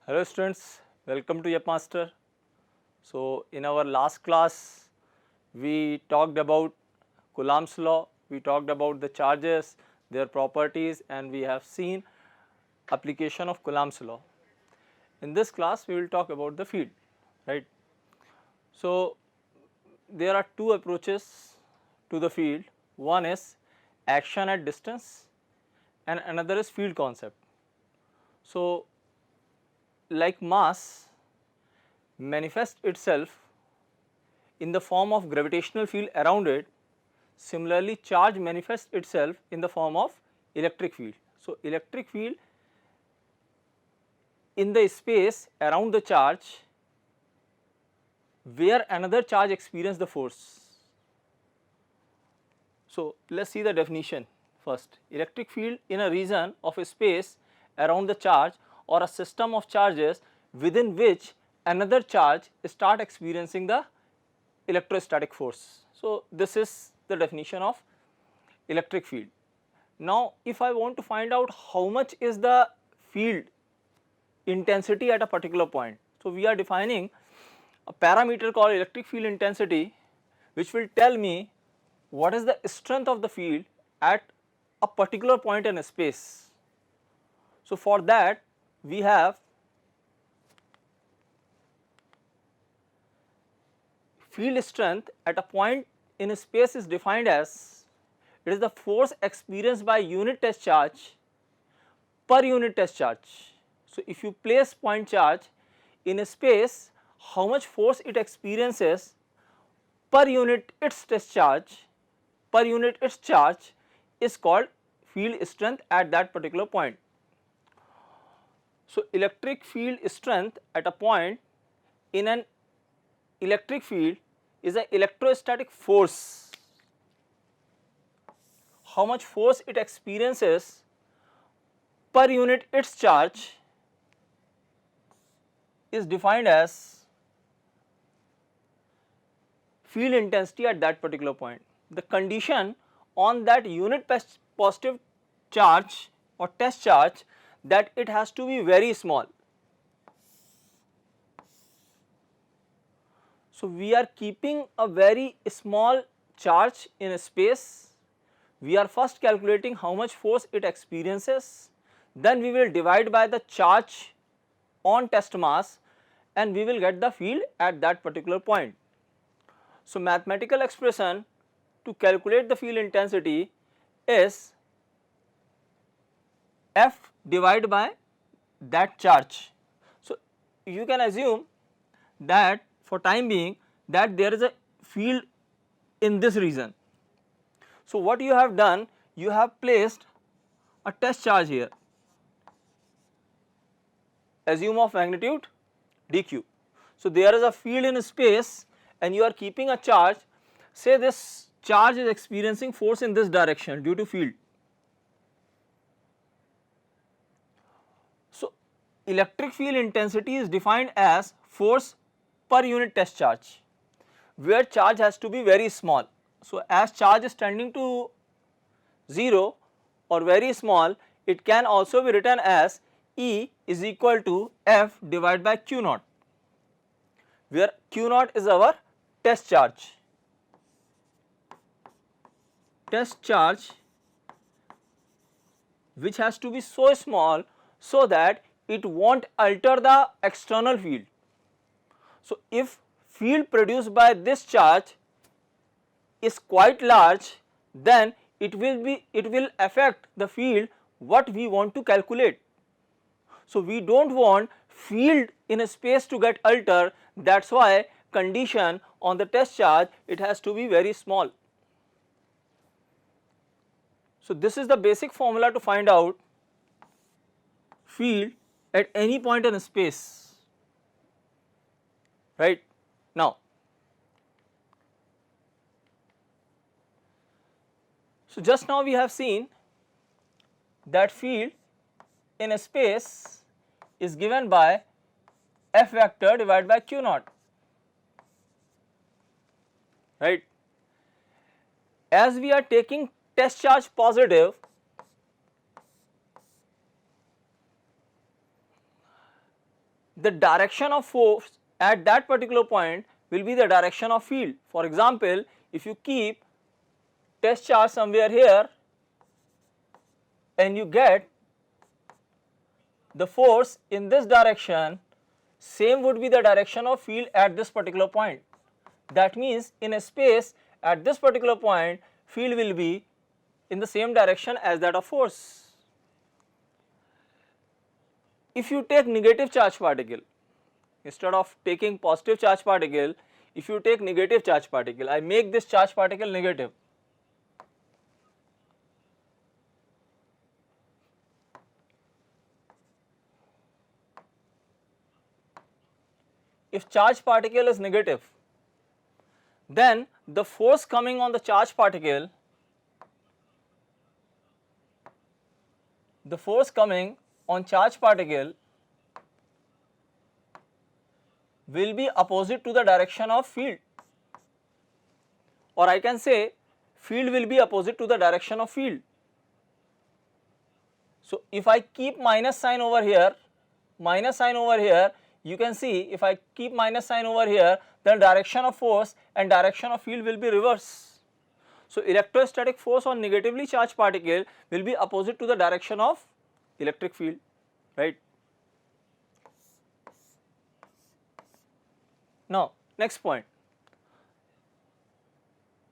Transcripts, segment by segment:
Hello students, welcome to YepMaster. So in our last class we talked about Coulomb's law, we talked about the charges, their properties, and we have seen application of Coulomb's law. In this class we will talk about the field, right. So there are two approaches to the field, one is action at distance and another is field concept. So like mass manifests itself in the form of gravitational field around it, similarly charge manifests itself in the form of electric field. So electric field in the space around the charge where another charge experience the force. So let us see the definition first. Electric field in a region of a space around the charge or a system of charges within which another charge start experiencing the electrostatic force. So this is the definition of electric field. Now if I want to find out how much is the field intensity at a particular point, so we are defining a parameter called electric field intensity, which will tell me what is the strength of the field at a particular point in a space. So for that we have field strength at a point in a space is defined as, it is the force experienced by unit test charge per unit test charge. So if you place point charge in a space, how much force it experiences per unit its test charge, per unit its charge is called field strength at that particular point. So electric field strength at a point in an electric field is an electrostatic force. How much force it experiences per unit its charge is defined as field intensity at that particular point. The condition on that unit positive charge or test charge that it has to be very small. So we are keeping a very small charge in a space, we are first calculating how much force it experiences, then we will divide by the charge on test mass and we will get the field at that particular point. So mathematical expression to calculate the field intensity is F divided by that charge. So you can assume that for time being that there is a field in this region. So what you have done, you have placed a test charge here, assume of magnitude dq. So there is a field in space and you are keeping a charge, say this charge is experiencing force in this direction due to field. So electric field intensity is defined as force per unit test charge, where charge has to be very small. So as charge is tending to 0 or very small, it can also be written as E is equal to F divided by Q naught, where Q naught is our test charge. Test charge which has to be so small so that it won't alter the external field. So if field produced by this charge is quite large, then it will affect the field what we want to calculate. So we don't want field in a space to get altered, that's why condition on the test charge it has to be very small. So this is the basic formula to find out field at any point in a space, right. Now so just now we have seen that field in a space is given by F vector divided by Q naught, right. As we are taking test charge positive, the direction of force at that particular point will be the direction of field. For example, if you keep test charge somewhere here and you get the force in this direction, same would be the direction of field at this particular point. That means in a space at this particular point, field will be in the same direction as that of force. If you take negative charge particle, instead of taking positive charge particle, if you take negative charge particle, I make this charge particle negative. If charge particle is negative, then the force coming on the charge particle, the force coming on charge particle will be opposite to the direction of field, or I can say field will be opposite to the direction of field. So if I keep minus sign over here, you can see if I keep minus sign over here, then direction of force and direction of field will be reverse. So electrostatic force on negatively charged particle will be opposite to the direction of electric field, right? Now next point,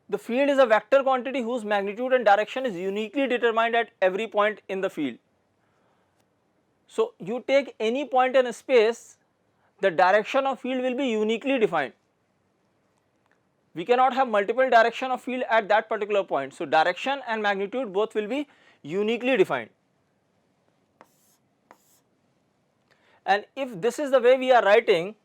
the field is a vector quantity whose magnitude and direction is uniquely determined at every point in the field. So you take any point in a space, the direction of field will be uniquely defined. We cannot have multiple direction of field at that particular point. So direction and magnitude both will be uniquely defined. And if this is the way we are writing,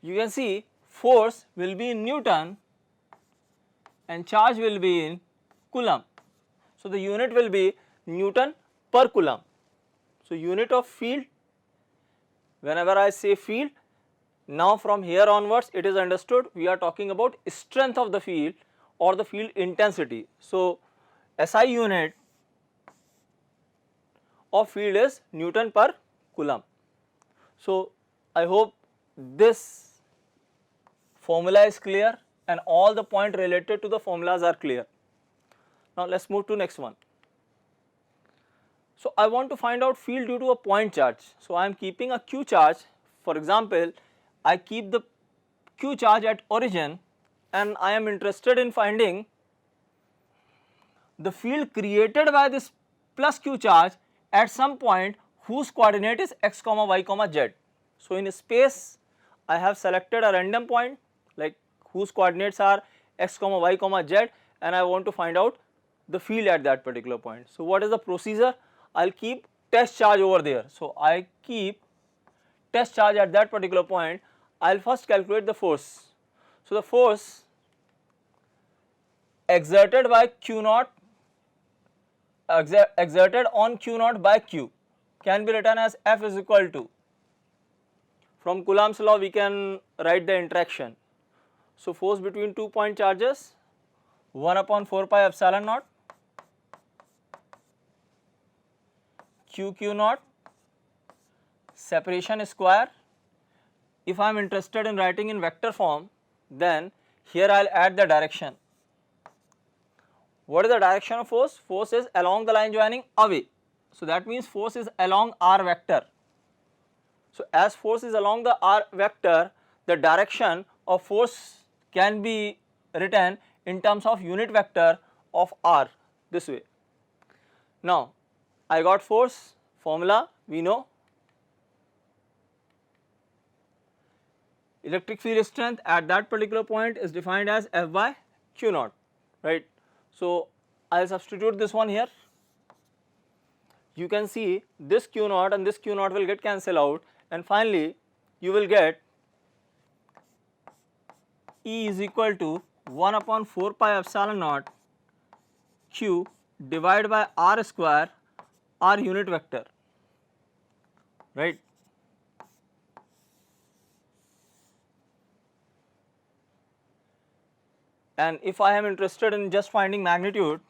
you can see force will be in Newton and charge will be in Coulomb. So the unit will be Newton per Coulomb. So unit of field, whenever I say field, now from here onwards it is understood we are talking about strength of the field or the field intensity. So SI unit of field is Newton per Coulomb. So I hope this formula is clear and all the point related to the formulas are clear. Now let us move to next one. So I want to find out field due to a point charge. So I am keeping a Q charge. For example, I keep the Q charge at origin and I am interested in finding the field created by this plus Q charge at some point whose coordinate is x comma y comma z. So in space I have selected a random point like whose coordinates are x comma y comma z, and I want to find out the field at that particular point. So what is the procedure? I will keep test charge over there. So I keep test charge at that particular point. I will first calculate the force. So the force exerted by Q naught, exerted on Q naught by Q can be written as F is equal to, from Coulomb's law we can write the interaction. So force between 2 point charges 1 upon 4 pi epsilon naught Q naught separation square. If I am interested in writing in vector form, then here I will add the direction. What is the direction of force? Force is along the line joining away. So that means force is along r vector. So as force is along the r vector, the direction of force can be written in terms of unit vector of r this way. Now I got force formula, we know electric field strength at that particular point is defined as F by Q naught, right. So I will substitute this one here. You can see this Q naught and this Q naught will get cancelled out, and finally you will get E is equal to 1 upon 4 pi epsilon naught Q divided by R square. r unit vector, right. And if I am interested in just finding magnitude,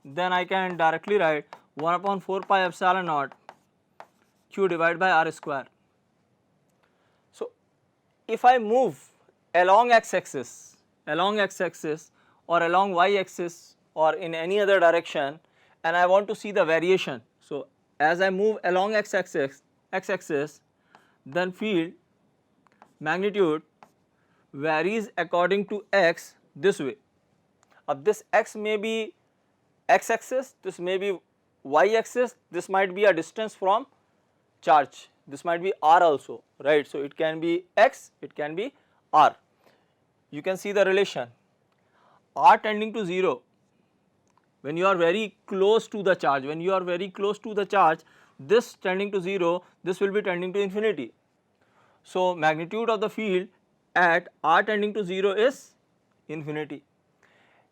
then I can directly write 1 upon 4 pi epsilon naught q divided by r square. So, if I move along x axis or along y axis or in any other direction, and I want to see the variation. So, as I move along x axis, then field magnitude varies according to x this way. अब this x may be x axis, this may be y axis, this might be a distance from charge, this might be r also, right. So, it can be x, it can be r. You can see the relation r tending to 0 when you are very close to the charge, this tending to 0, this will be tending to infinity. So, magnitude of the field at r tending to 0 is infinity.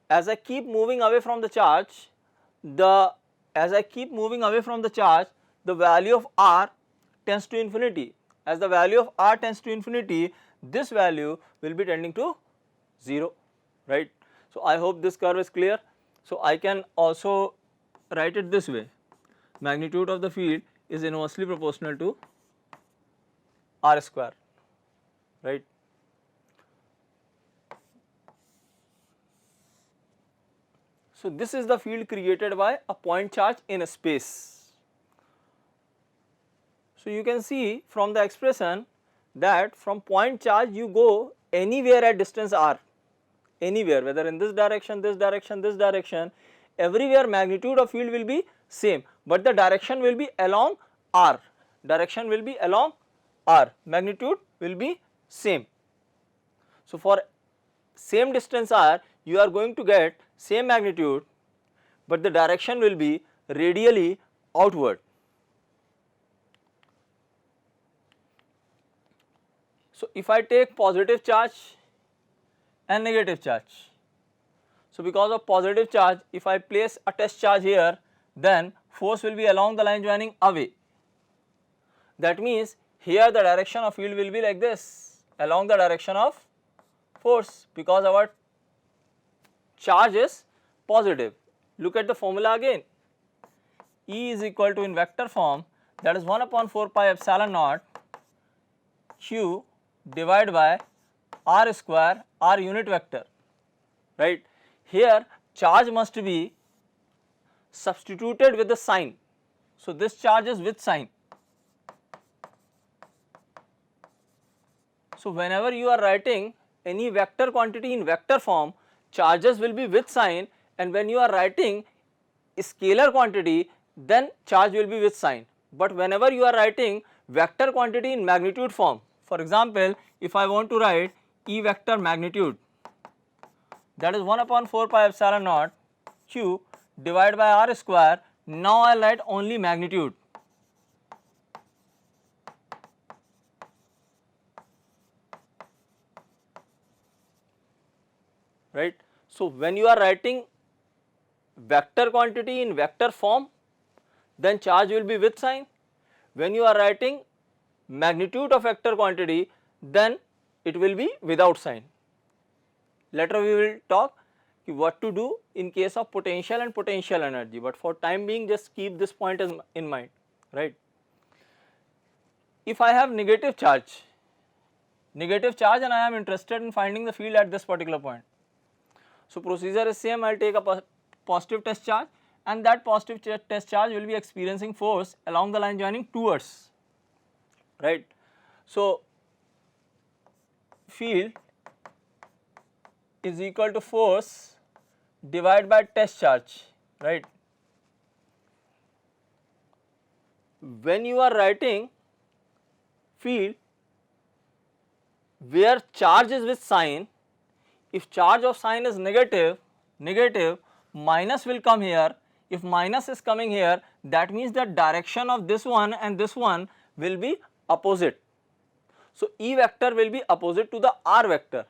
As I keep moving away from the charge, the value of r tends to infinity. As the value of r tends to infinity, this value will be tending to 0, right. So, I hope this curve is clear. So, I can also write it this way: magnitude of the field is inversely proportional to r square, right. So, this is the field created by a point charge in a space. So, you can see from the expression that from point charge you go anywhere at distance r, anywhere, whether in this direction, everywhere magnitude of field will be same, but the direction will be along r, magnitude will be same. So, for same distance r you are going to get same magnitude, but the direction will be radially outward. So, if I take positive charge and negative charge, so because of positive charge, if I place a test charge here, then force will be along the line joining away. That means here the direction of field will be like this, along the direction of force, because our charge is positive. Look at the formula again. E is equal to, in vector form, that is 1 upon 4 pi epsilon naught q divided by r square, r unit vector, right. Here charge must be substituted with the sign. So, this charge is with sign. So, whenever you are writing any vector quantity in vector form, charges will be with sign, and when you are writing scalar quantity, then charge will be with sign. But whenever you are writing vector quantity in magnitude form, for example, if I want to write E vector magnitude, that is 1 upon 4 pi epsilon naught q divided by r square, now I will write only magnitude. Right. So, when you are writing vector quantity in vector form, then charge will be with sign. When you are writing magnitude of vector quantity, then it will be without sign. Later we will talk what to do in case of potential and potential energy, but for time being just keep this point in mind, right. If I have negative charge and I am interested in finding the field at this particular point. So, procedure is same, I will take a positive test charge, and that positive test charge will be experiencing force along the line joining towards, right. So, field is equal to force divided by test charge, right. When you are writing field where charge is with sign, if charge of sign is negative, minus will come here. If minus is coming here, that means the direction of this one and this one will be opposite. So, E vector will be opposite to the R vector.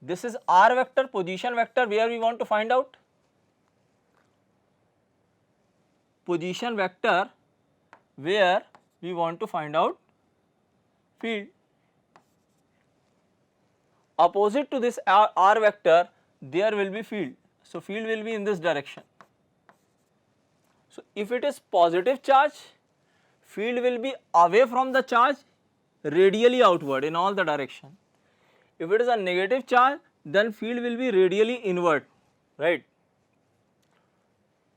This is R vector, position vector, where we want to find out. position vector where we want to find out field. Opposite to this r vector there will be field. So, field will be in this direction. So, if it is positive charge, field will be away from the charge radially outward in all the direction. If it is a negative charge, then field will be radially inward, right.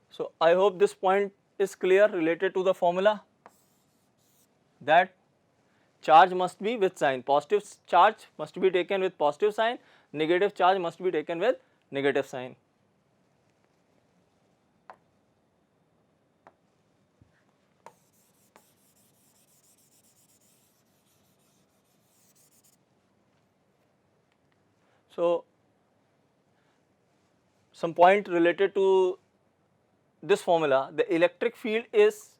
So, I hope this point is clear related to the formula, that charge must be with sign, positive charge must be taken with positive sign, negative charge must be taken with negative sign. So, some point related to this formula, the electric field is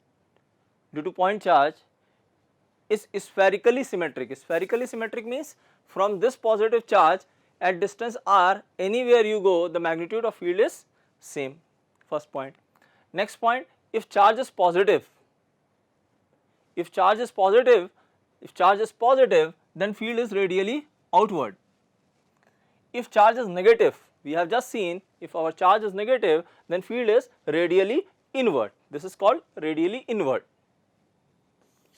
due to point charge is spherically symmetric. Spherically symmetric means from this positive charge at distance r, anywhere you go the magnitude of field is same, first point. Next point, if charge is positive, if charge is positive then field is radially outward. If charge is negative, we have just seen if our charge is negative then field is radially inward, this is called radially inward.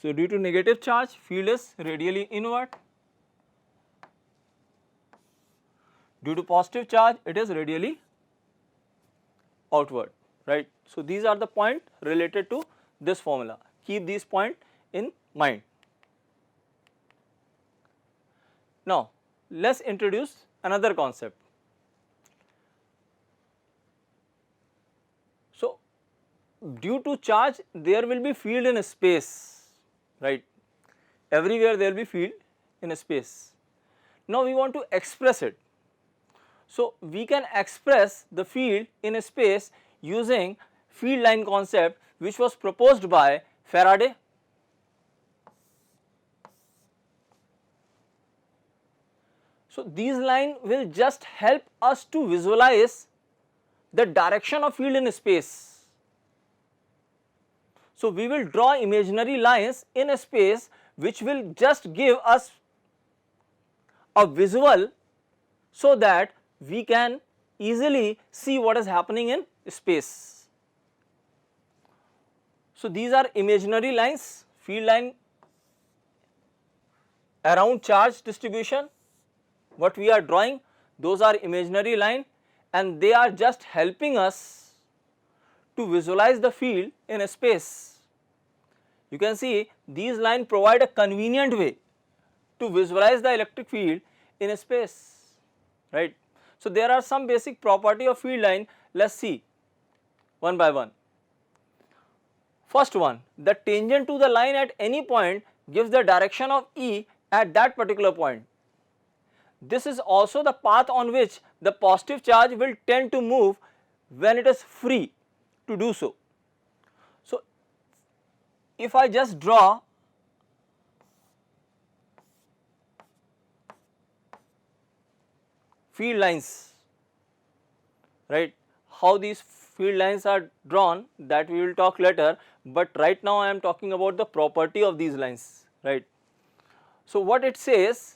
So, due to negative charge field is radially inward, due to positive charge it is radially outward, right. So, these are the points related to this formula, keep these points in mind. Now, let us introduce another concept. So, due to charge there will be field in space, right, everywhere there will be field in space. Now, we want to express it. So, we can express the field in space using field line concept which was proposed by Faraday. So, these lines will just help us to visualize the direction of field in space. So, we will draw imaginary lines in space which will just give us a visual so that we can easily see what is happening in space. So, these are imaginary lines, field line around charge distribution. What we are drawing, those are imaginary line and they are just helping us to visualize the field in a space. You can see these lines provide a convenient way to visualize the electric field in a space, right. So, there are some basic property of field line, let us see one by one. First one, the tangent to the line at any point gives the direction of E at that particular point. This is also the path on which the positive charge will tend to move when it is free to do so. So, if I just draw field lines, right, how these field lines are drawn that we will talk later, but right now I am talking about the property of these lines, right. So, what it says,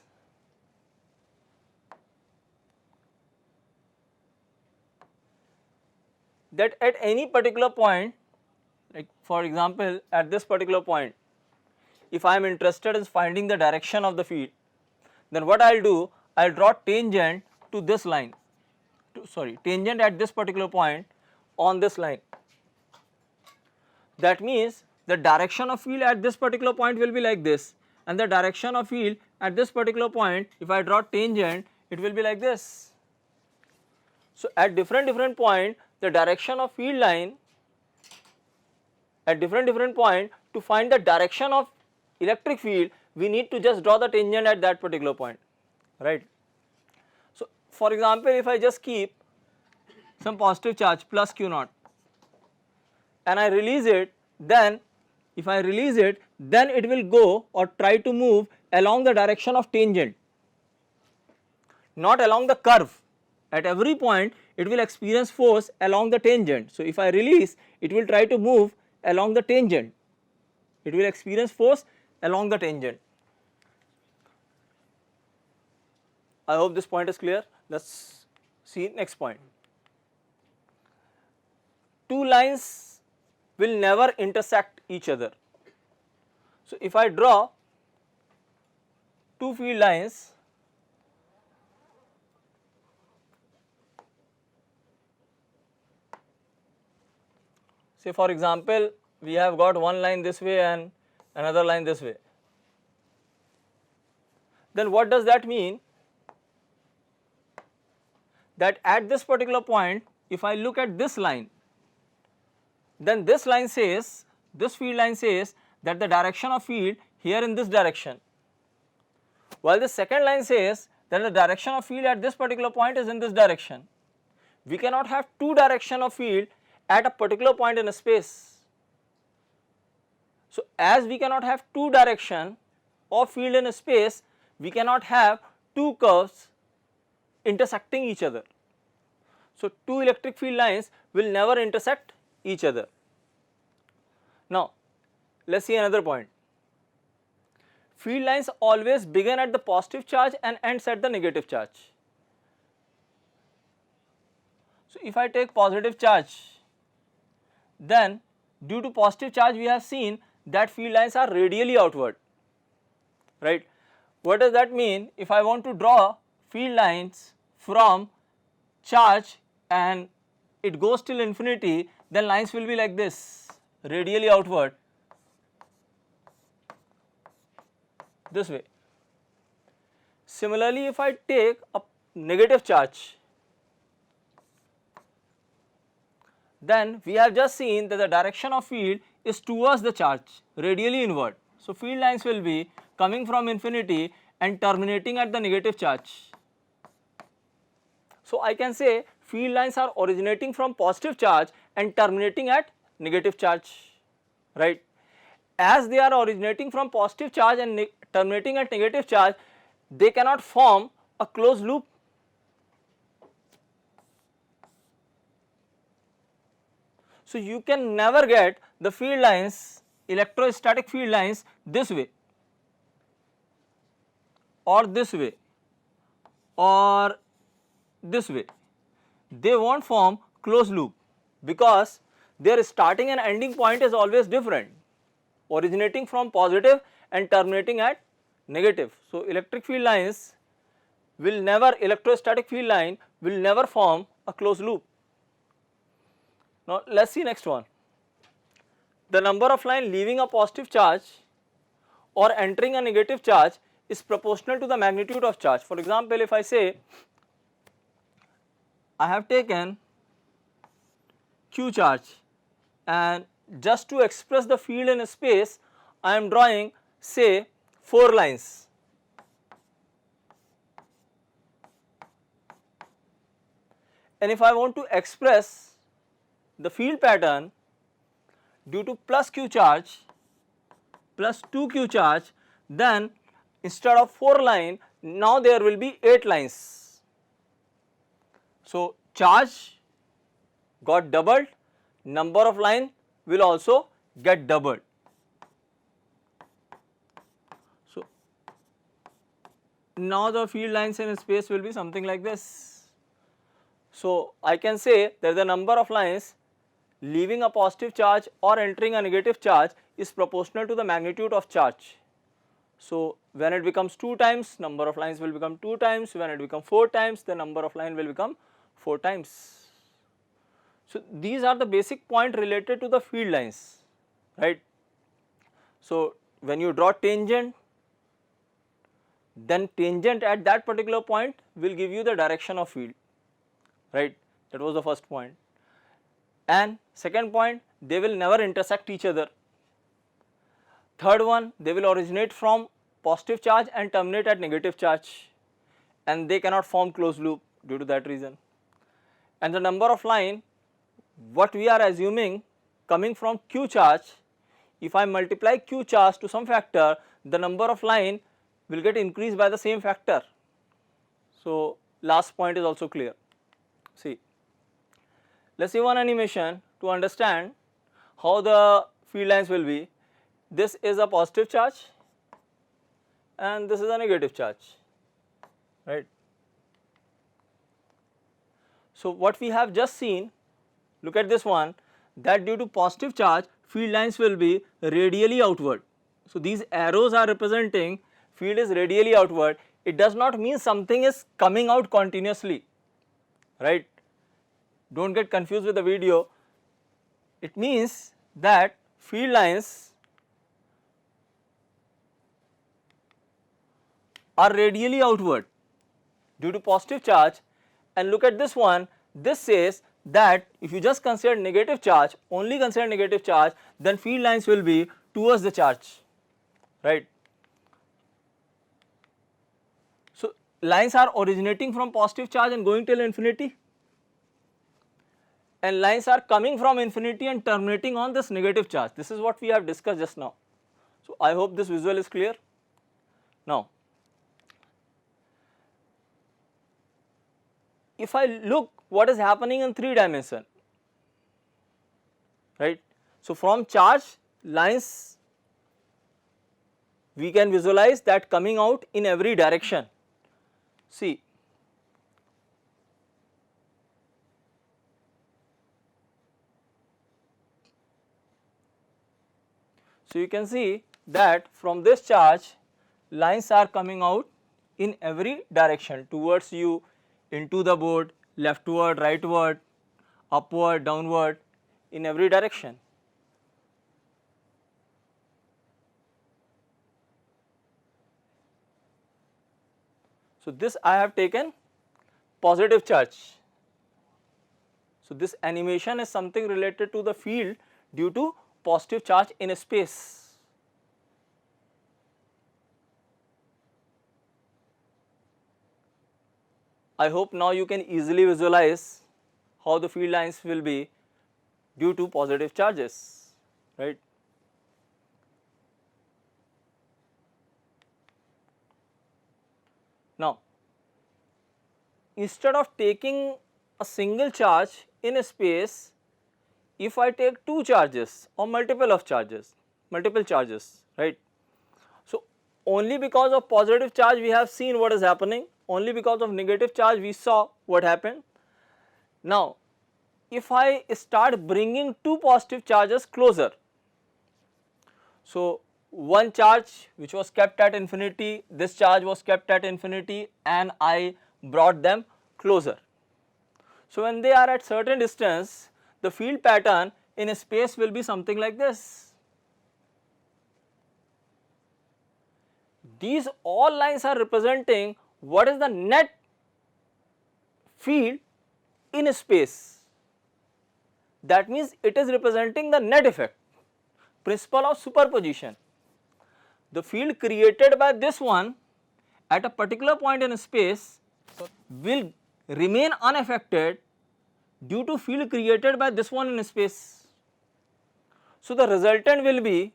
that at any particular point, like for example at this particular point, if I am interested in finding the direction of the field, then what I will do, I will draw tangent to this line, tangent at this particular point on this line. That means the direction of field at this particular point will be like this, and the direction of field at this particular point, if I draw tangent, it will be like this. So, at different point, the direction of field line at different point, to find the direction of electric field we need to just draw the tangent at that particular point, right. So, for example, if I just keep some positive charge plus q naught and I release it, then if I release it, then it will go or try to move along the direction of tangent, not along the curve. At every point it will experience force along the tangent. So, if I release, it will try to move along the tangent. It will experience force along the tangent. I hope this point is clear. Let us see next point. Two lines will never intersect each other. So, if I draw two field lines, say for example, we have got one line this way and another line this way, then what does that mean? That at this particular point, if I look at this line, then this line says, this field line says that the direction of field here in this direction, while the second line says that the direction of field at this particular point is in this direction. We cannot have two direction of field at a particular point in a space. So, as we cannot have two direction of field in a space, we cannot have two curves intersecting each other. So, two electric field lines will never intersect each other. Now, let us see another point. Field lines always begin at the positive charge and ends at the negative charge. So, if I take positive charge, then due to positive charge we have seen that field lines are radially outward, right. What does that mean? If I want to draw field lines from charge and it goes till infinity, then lines will be like this, radially outward, this way. Similarly, if I take a negative charge, then we have just seen that the direction of field is towards the charge, radially inward. So, field lines will be coming from infinity and terminating at the negative charge. So, I can say field lines are originating from positive charge and terminating at negative charge, right. As they are originating from positive charge and terminating at negative charge, they cannot form a closed loop. So, you can never get the field lines, electrostatic field lines this way or this way or this way. They will not form closed loop because their starting and ending point is always different, originating from positive and terminating at negative. So, electric field lines will never, electrostatic field line will never form a closed loop. Now, let us see next one. The number of line leaving a positive charge or entering a negative charge is proportional to the magnitude of charge. For example, if I say I have taken Q charge and just to express the field in a space, I am drawing say 4 lines. And if I want to express the field pattern due to plus Q charge plus 2Q charge, then instead of 4 line, now there will be 8 lines. So, charge got doubled, number of line will also get doubled. So, now the field lines in space will be something like this. So, I can say that the number of lines leaving a positive charge or entering a negative charge is proportional to the magnitude of charge. So, when it becomes 2 times, number of lines will become 2 times, when it becomes 4 times, the number of line will become 4 times. So, these are the basic point related to the field lines, right. So, when you draw tangent, then tangent at that particular point will give you the direction of field, right. That was the first point. And second point, they will never intersect each other. Third one, they will originate from positive charge and terminate at negative charge, and they cannot form closed loop due to that reason. And the number of line, what we are assuming coming from Q charge, if I multiply Q charge to some factor, the number of line will get increased by the same factor. So, last point is also clear. See, let us see one animation to understand how the field lines will be, this is a positive charge and this is a negative charge, right. So what we have just seen, look at this one, that due to positive charge field lines will be radially outward. So these arrows are representing field is radially outward. It does not mean something is coming out continuously, right. Do not get confused with the video. It means that field lines are radially outward due to positive charge, and look at this one, this says that if you just consider negative charge, only consider negative charge, then field lines will be towards the charge, right. So lines are originating from positive charge and going till infinity, and lines are coming from infinity and terminating on this negative charge. This is what we have discussed just now. So I hope this visual is clear. Now if I look what is happening in 3 dimension, right. So from charge lines we can visualize that coming out in every direction. See, so you can see that from this charge lines are coming out in every direction towards you, into the board, leftward, rightward, upward, downward, in every direction. So this I have taken positive charge. So this animation is something related to the field due to positive charge in a space. I hope now you can easily visualize how the field lines will be due to positive charges, right. Now instead of taking a single charge in a space, if I take 2 charges or multiple charges, right. So only because of positive charge we have seen what is happening, only because of negative charge we saw what happened. Now if I start bringing 2 positive charges closer, so one charge which was kept at infinity, this charge was kept at infinity, and I brought them closer. So when they are at certain distance, the field pattern in a space will be something like this. These all lines are representing what is the net field in a space. That means it is representing the net effect, principle of superposition. The field created by this one at a particular point in space will remain unaffected due to field created by this one in space. So the resultant will be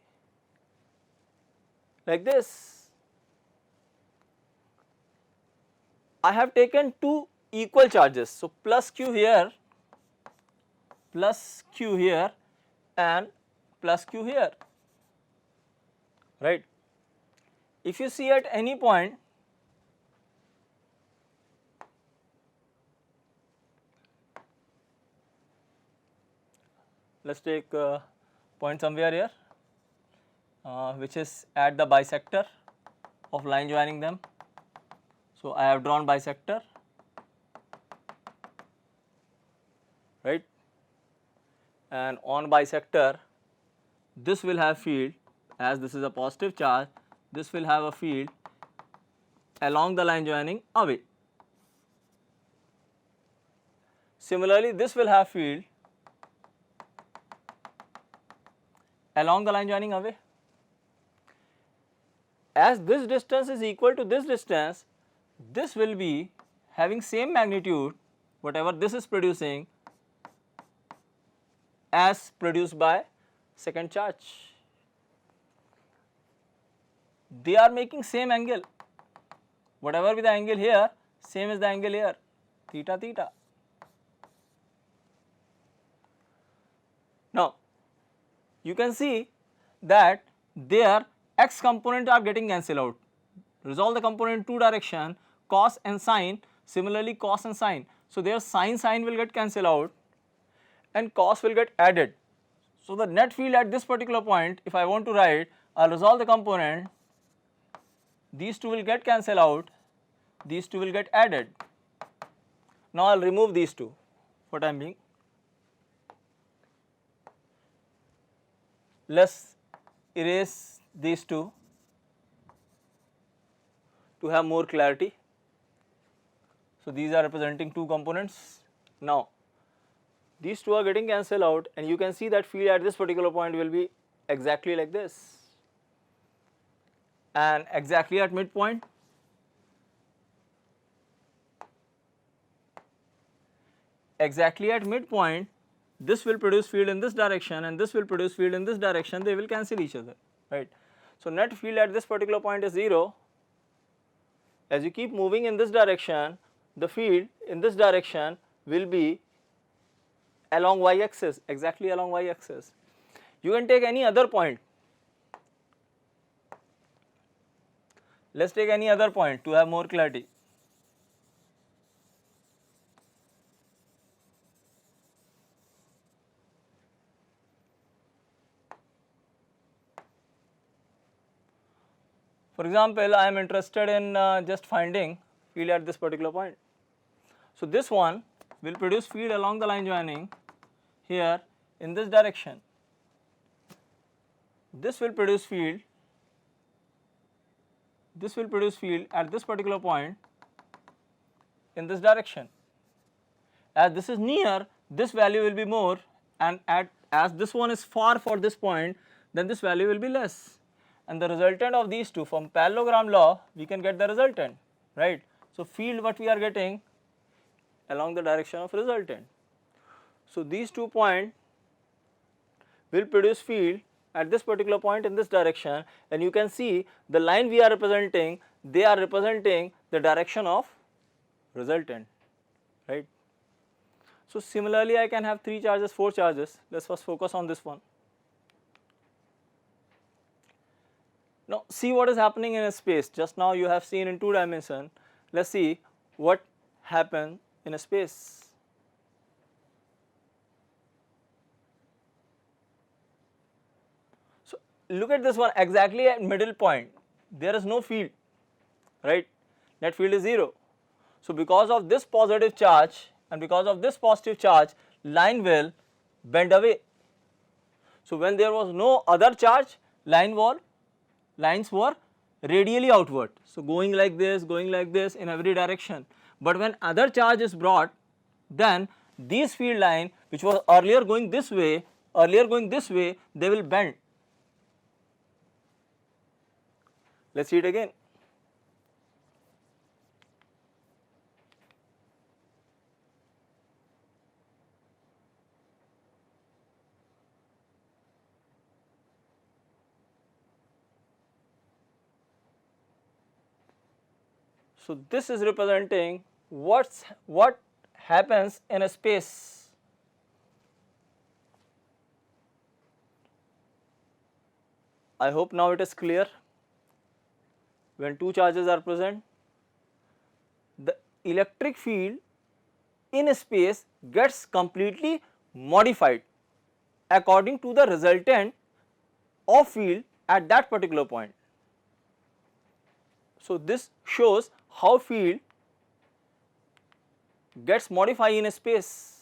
like this. I have taken 2 equal charges, so plus q here and plus q here, right. If you see at any point, let us take point somewhere here which is at the bisector of line joining them. So I have drawn bisector, right, and on bisector this will have field, as this is a positive charge, this will have a field along the line joining away. Similarly this will have field along the line joining away. As this distance is equal to this distance, this will be having same magnitude, whatever this is producing, as produced by second charge. They are making same angle, whatever be the angle here, same is the angle here, theta theta. Now you can see that their x component are getting cancelled out. Resolve the component in two direction, cos and sine, similarly cos and sine. So their sine will get cancelled out and cos will get added. So the net field at this particular point, if I want to write, I'll resolve the component, these two will get cancelled out, these two will get added. Now I'll remove these two for time being. Let's erase these two to have more clarity. So these are representing two components. Now these two are getting cancelled out and you can see that field at this particular point will be exactly like this, and exactly at midpoint this will produce field in this direction and this will produce field in this direction, they will cancel each other, right. So net field at this particular point is 0. As you keep moving in this direction, the field in this direction will be along y axis, exactly along y axis. You can take any other point. Let's take any other point to have more clarity. For example, I am interested in just finding field at this particular point. So this one will produce field along the line joining here in this direction. This will produce field at this particular point in this direction. As this is near, this value will be more, and as this one is far for this point, then this value will be less. And the resultant of these two, from parallelogram law we can get the resultant, right. So field what we are getting along the direction of resultant. So these 2 points will produce field at this particular point in this direction, and you can see the line we are representing, they are representing the direction of resultant, right. So similarly I can have 3 charges, 4 charges. Let us first focus on this one. Now see what is happening in a space. Just now you have seen in 2 dimension. Let us see what happens in a space. So look at this one, exactly at middle point there is no field, right, net field is 0. So because of this positive charge and because of this positive charge, line will bend away. So when there was no other charge, lines were radially outward, so going like this in every direction. But when other charge is brought, then these field line which was earlier going this way, they will bend. Let us see it again. So this is representing what happens in a space. I hope now it is clear. When 2 charges are present, the electric field in a space gets completely modified according to the resultant of field at that particular point. So this shows how field gets modified in a space.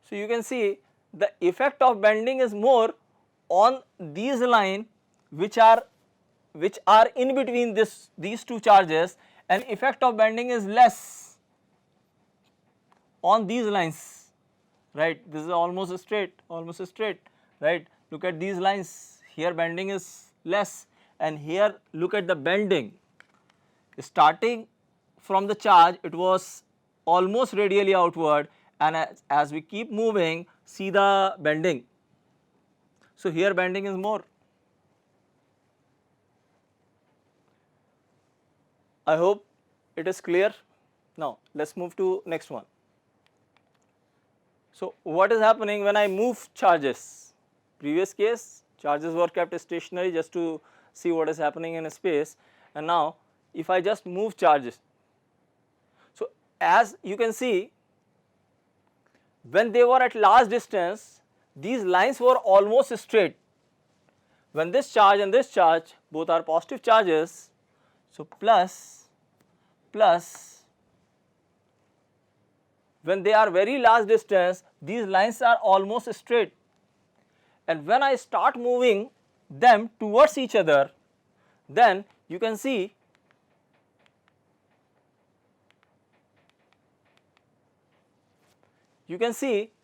So you can see the effect of bending is more on these lines which are in between these 2 charges, and effect of bending is less on these lines, right. This is almost straight, right. Look at these lines, here bending is less, and here look at the bending. Starting from the charge, it was almost radially outward, and as we keep moving, see the bending. So here bending is more. I hope it is clear. Now let us move to next one. So what is happening when I move charges? Previous case charges were kept stationary just to see what is happening in space, and now if I just move charges, so as you can see, when they were at large distance, these lines were almost straight. When this charge and this charge both are positive charges, so plus, when they are very large distance, these lines are almost straight, and when I start moving them towards each other, then you can see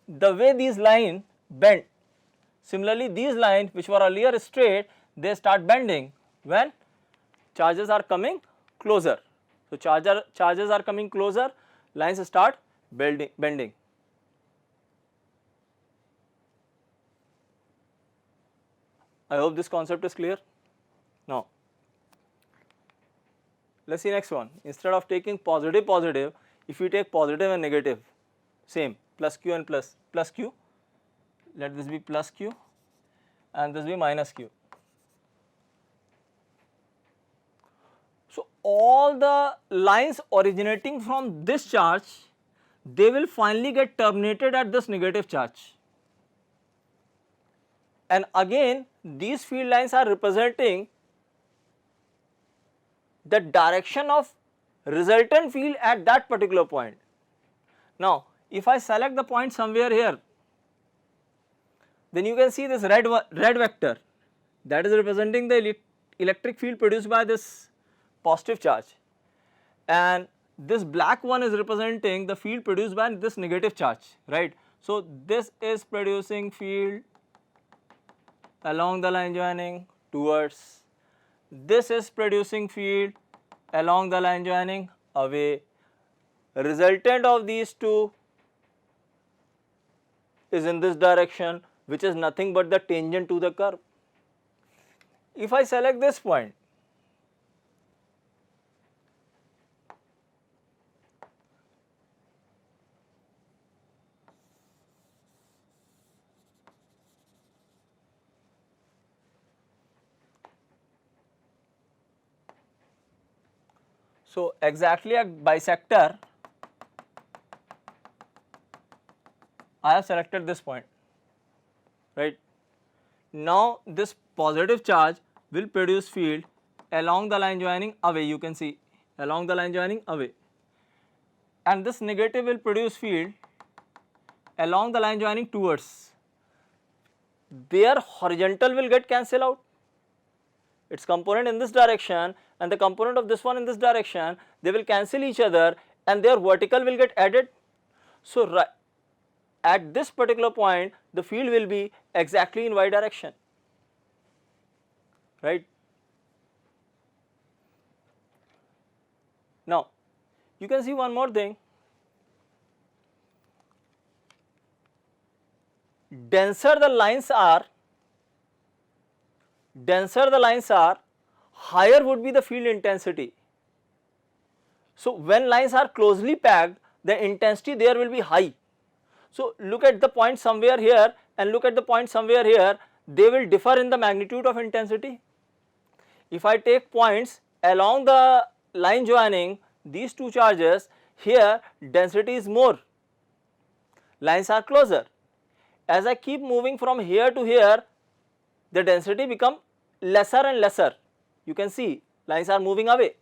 the way these lines bend. Similarly, these lines which were earlier straight, they start bending when charges are coming closer. So charges are coming closer, lines start bending. I hope this concept is clear. Now let us see next one. Instead of taking positive, if you take positive and negative, same, plus q and plus q, let this be plus q and this be minus q. So all the lines originating from this charge, they will finally get terminated at this negative charge, and again these field lines are representing the direction of resultant field at that particular point. Now if I select the point somewhere here, then you can see this red vector, that is representing the electric field produced by this positive charge, and this black one is representing the field produced by this negative charge, right. So this is producing field along the line joining towards, this is producing field along the line joining away. Resultant of these two is in this direction, which is nothing but the tangent to the curve. If I select this point, so exactly a bisector, I have selected this point, right. Now this positive charge will produce field along the line joining away, you can see along the line joining away, and this negative will produce field along the line joining towards. Their horizontal will get cancelled out, its component in this direction and the component of this one in this direction, they will cancel each other and their vertical will get added. So at this particular point the field will be exactly in y direction, right. Now you can see one more thing, denser the lines are, higher would be the field intensity. So when lines are closely packed, the intensity there will be high. So look at the point somewhere here and look at the point somewhere here, they will differ in the magnitude of intensity. If I take points along the line joining these two charges, here density is more, lines are closer. As I keep moving from here to here, the density become lesser and lesser, you can see lines are moving away.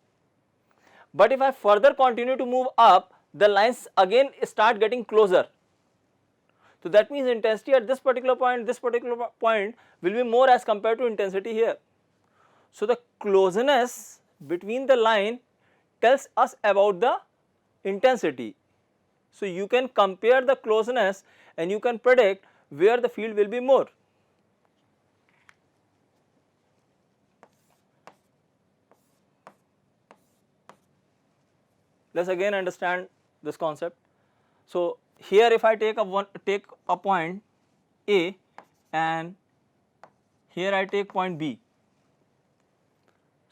But if I further continue to move up, the lines again start getting closer. So that means intensity at this particular point will be more as compared to intensity here. So the closeness between the line tells us about the intensity. So you can compare the closeness and you can predict where the field will be more. Let us again understand this concept. So here if I take a point A and here I take point B.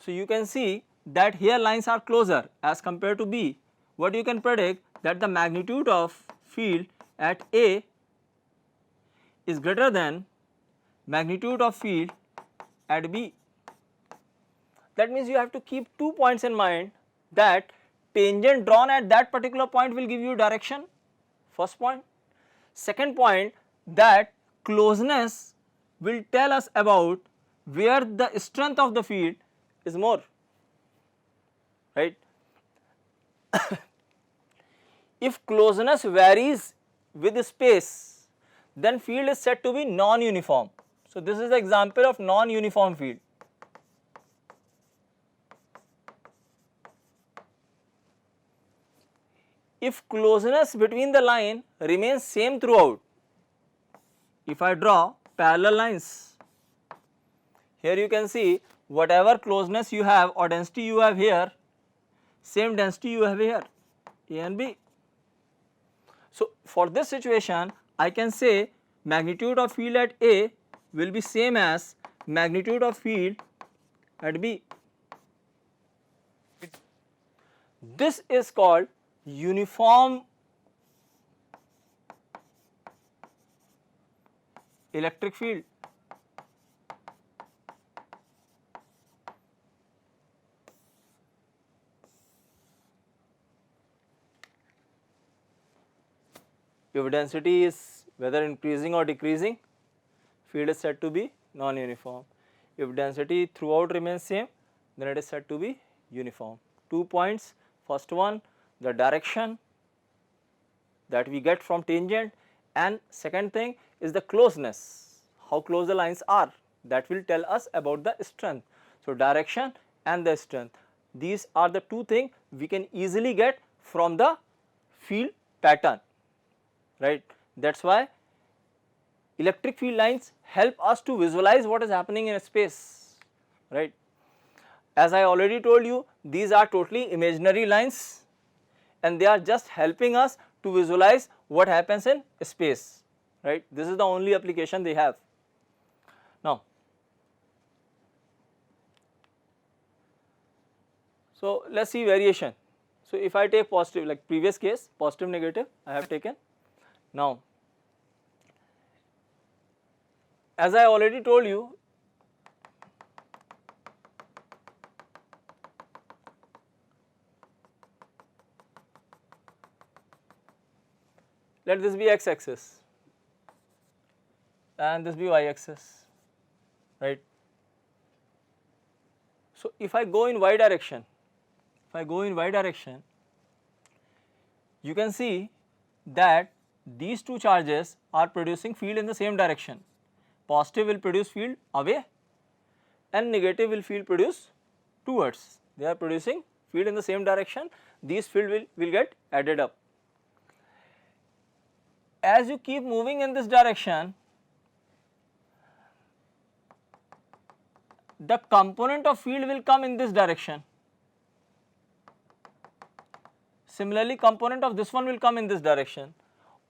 So you can see that here lines are closer as compared to B, what you can predict that the magnitude of field at A is greater than magnitude of field at B. That means you have to keep 2 points in mind, that tangent drawn at that particular point will give you direction, first point. Second point, that closeness will tell us about where the strength of the field is more, right. If closeness varies with space, then field is said to be non-uniform. So, this is the example of non-uniform field. If closeness between the line remains same throughout, if I draw parallel lines, here you can see whatever closeness you have or density you have here, same density you have here, A and B. So, for this situation I can say magnitude of field at A will be same as magnitude of field at B. This is called uniform electric field. If density is whether increasing or decreasing, field is said to be non-uniform. If density throughout remains same, then it is said to be uniform. 2 points, first one, the direction that we get from tangent, and second thing is the closeness, how close the lines are, that will tell us about the strength. So, direction and the strength, these are the two things we can easily get from the field pattern, right. That is why electric field lines help us to visualize what is happening in space, right. As I already told you, these are totally imaginary lines and they are just helping us to visualize what happens in space, right. This is the only application they have. Now, so let us see variation. So, if I take positive, like previous case, positive negative I have taken. Now, as I already told you, let this be x axis and this be y axis, right. So, if I go in y direction, you can see that these two charges are producing field in the same direction. Positive will produce field away and negative will field produce towards. They are producing field in the same direction, these field will get added up. As you keep moving in this direction, the component of field will come in this direction. Similarly, component of this one will come in this direction.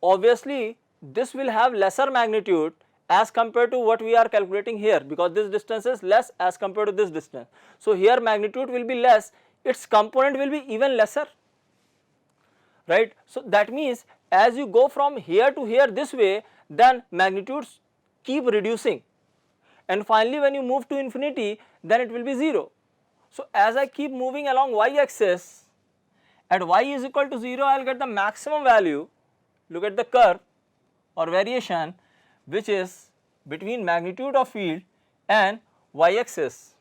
Obviously, this will have lesser magnitude as compared to what we are calculating here, because this distance is less as compared to this distance. So, here magnitude will be less, its component will be even lesser, right. So, that means as you go from here to here this way, then magnitudes keep reducing and finally when you move to infinity, then it will be 0. So, as I keep moving along y axis, at y is equal to 0 I will get the maximum value. Look at the curve or variation which is between magnitude of field and y axis.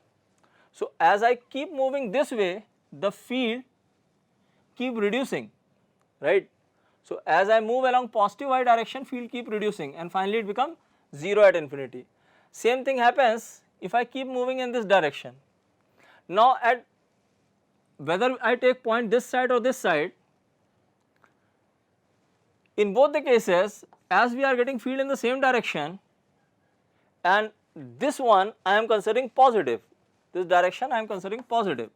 So, as I keep moving this way, the field keep reducing, right. So, as I move along positive y direction, field keep reducing and finally it becomes 0 at infinity. Same thing happens if I keep moving in this direction. Now, at whether I take point this side or this side, in both the cases as we are getting field in the same direction, and this one I am considering positive, this direction I am considering positive.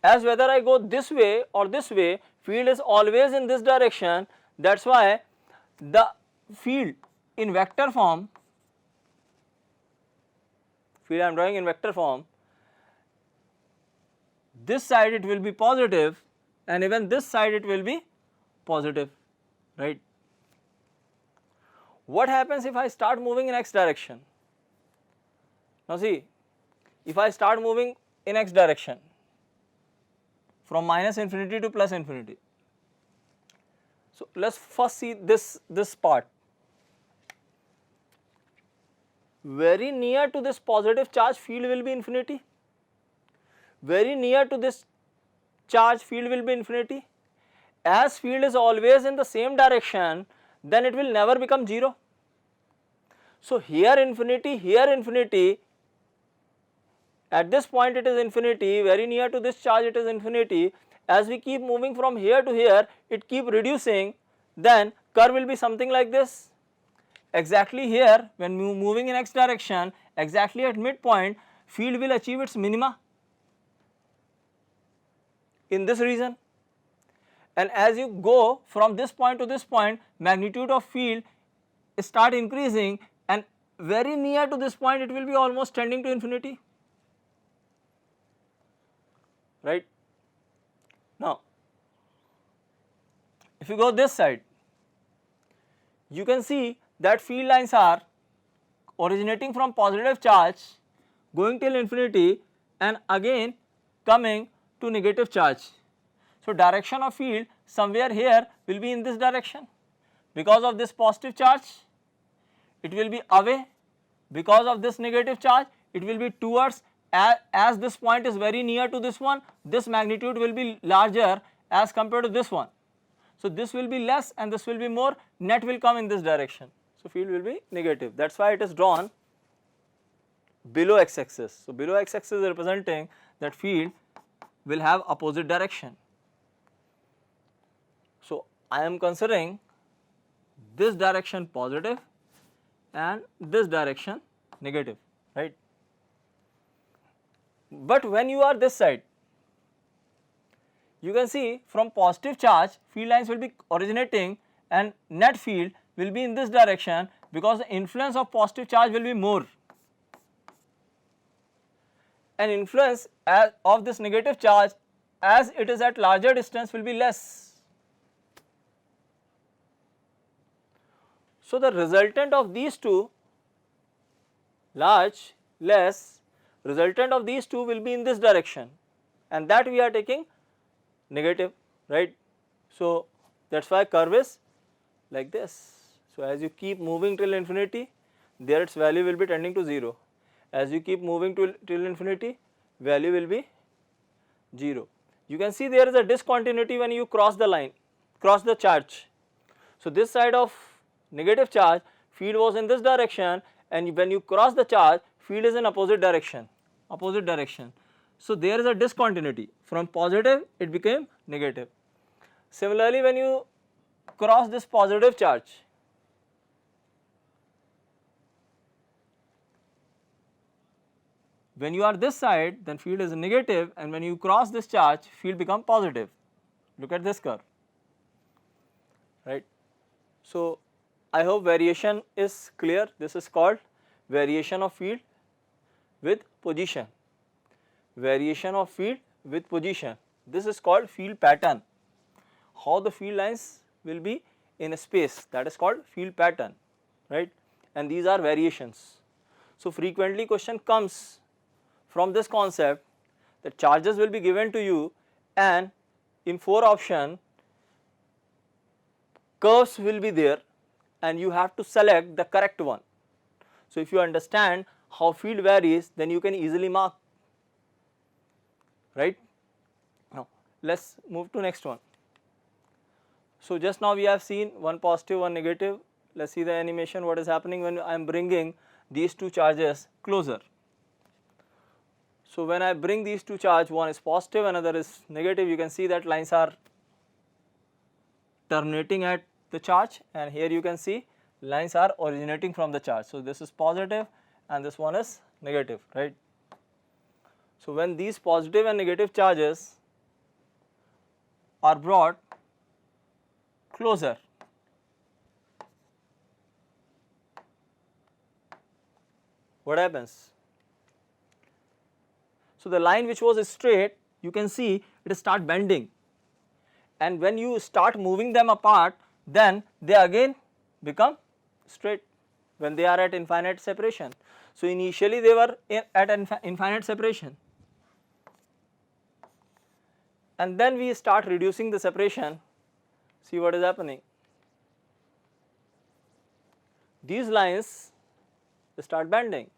As whether I go this way or this way, field is always in this direction, that is why the field in vector form, field I am drawing in vector form, this side it will be positive and even this side it will be positive, right. What happens if I start moving in x direction? Now see, if I start moving in x direction from minus infinity to plus infinity, so let us first see this part. Very near to this positive charge, field will be infinity. Very near to this charge, field will be infinity. As field is always in the same direction, then it will never become 0. So here infinity, at this point it is infinity, very near to this charge it is infinity. As we keep moving from here to here, it keep reducing, then curve will be something like this. Exactly here, when moving in x direction, exactly at midpoint, field will achieve its minima in this region, and as you go from this point to this point, magnitude of field start increasing, and very near to this point it will be almost tending to infinity, right. Now, if you go this side, you can see that field lines are originating from positive charge, going till infinity, and again coming to negative charge. So direction of field somewhere here will be in this direction. Because of this positive charge, it will be away. Because of this negative charge, it will be towards, as this point is very near to this one, this magnitude will be larger as compared to this one. So this will be less and this will be more, net will come in this direction. So field will be negative. That is why it is drawn below x axis. So below x axis is representing that field will have opposite direction. So I am considering this direction positive and this direction negative, right. But when you are this side, you can see from positive charge field lines will be originating and net field will be in this direction, because the influence of positive charge will be more and influence of this negative charge as it is at larger distance will be less. So the resultant of these two, large, less, resultant of these two will be in this direction, and that we are taking negative, right. So that is why curve is like this. So as you keep moving till infinity, there its value will be tending to 0. As you keep moving till infinity, value will be 0. You can see there is a discontinuity when you cross the line, cross the charge. So this side of negative charge, field was in this direction, and when you cross the charge, field is in opposite direction, So there is a discontinuity, from positive it became negative. Similarly, when you cross this positive charge, when you are this side, then field is negative, and when you cross this charge, field become positive. Look at this curve, right. So I hope variation is clear. This is called variation of field with position. Variation of field with position. This is called field pattern. How the field lines will be in a space, that is called field pattern, right, and these are variations. So frequently question comes from this concept that charges will be given to you, and in 4 option curves will be there, and you have to select the correct one. So if you understand how field varies, then you can easily mark, right. Now let us move to next one. So just now we have seen one positive, one negative. Let us see the animation, what is happening when I am bringing these two charges closer. So when I bring these two charges, one is positive, another is negative, you can see that lines are terminating at the charge, and here you can see lines are originating from the charge. So this is positive and this one is negative, right. So when these positive and negative charges are brought closer, what happens? So the line which was straight you can see it start bending, and when you start moving them apart, then they again become straight when they are at infinite separation. So, initially they were at infinite separation, and then we start reducing the separation. See what is happening. These lines start bending.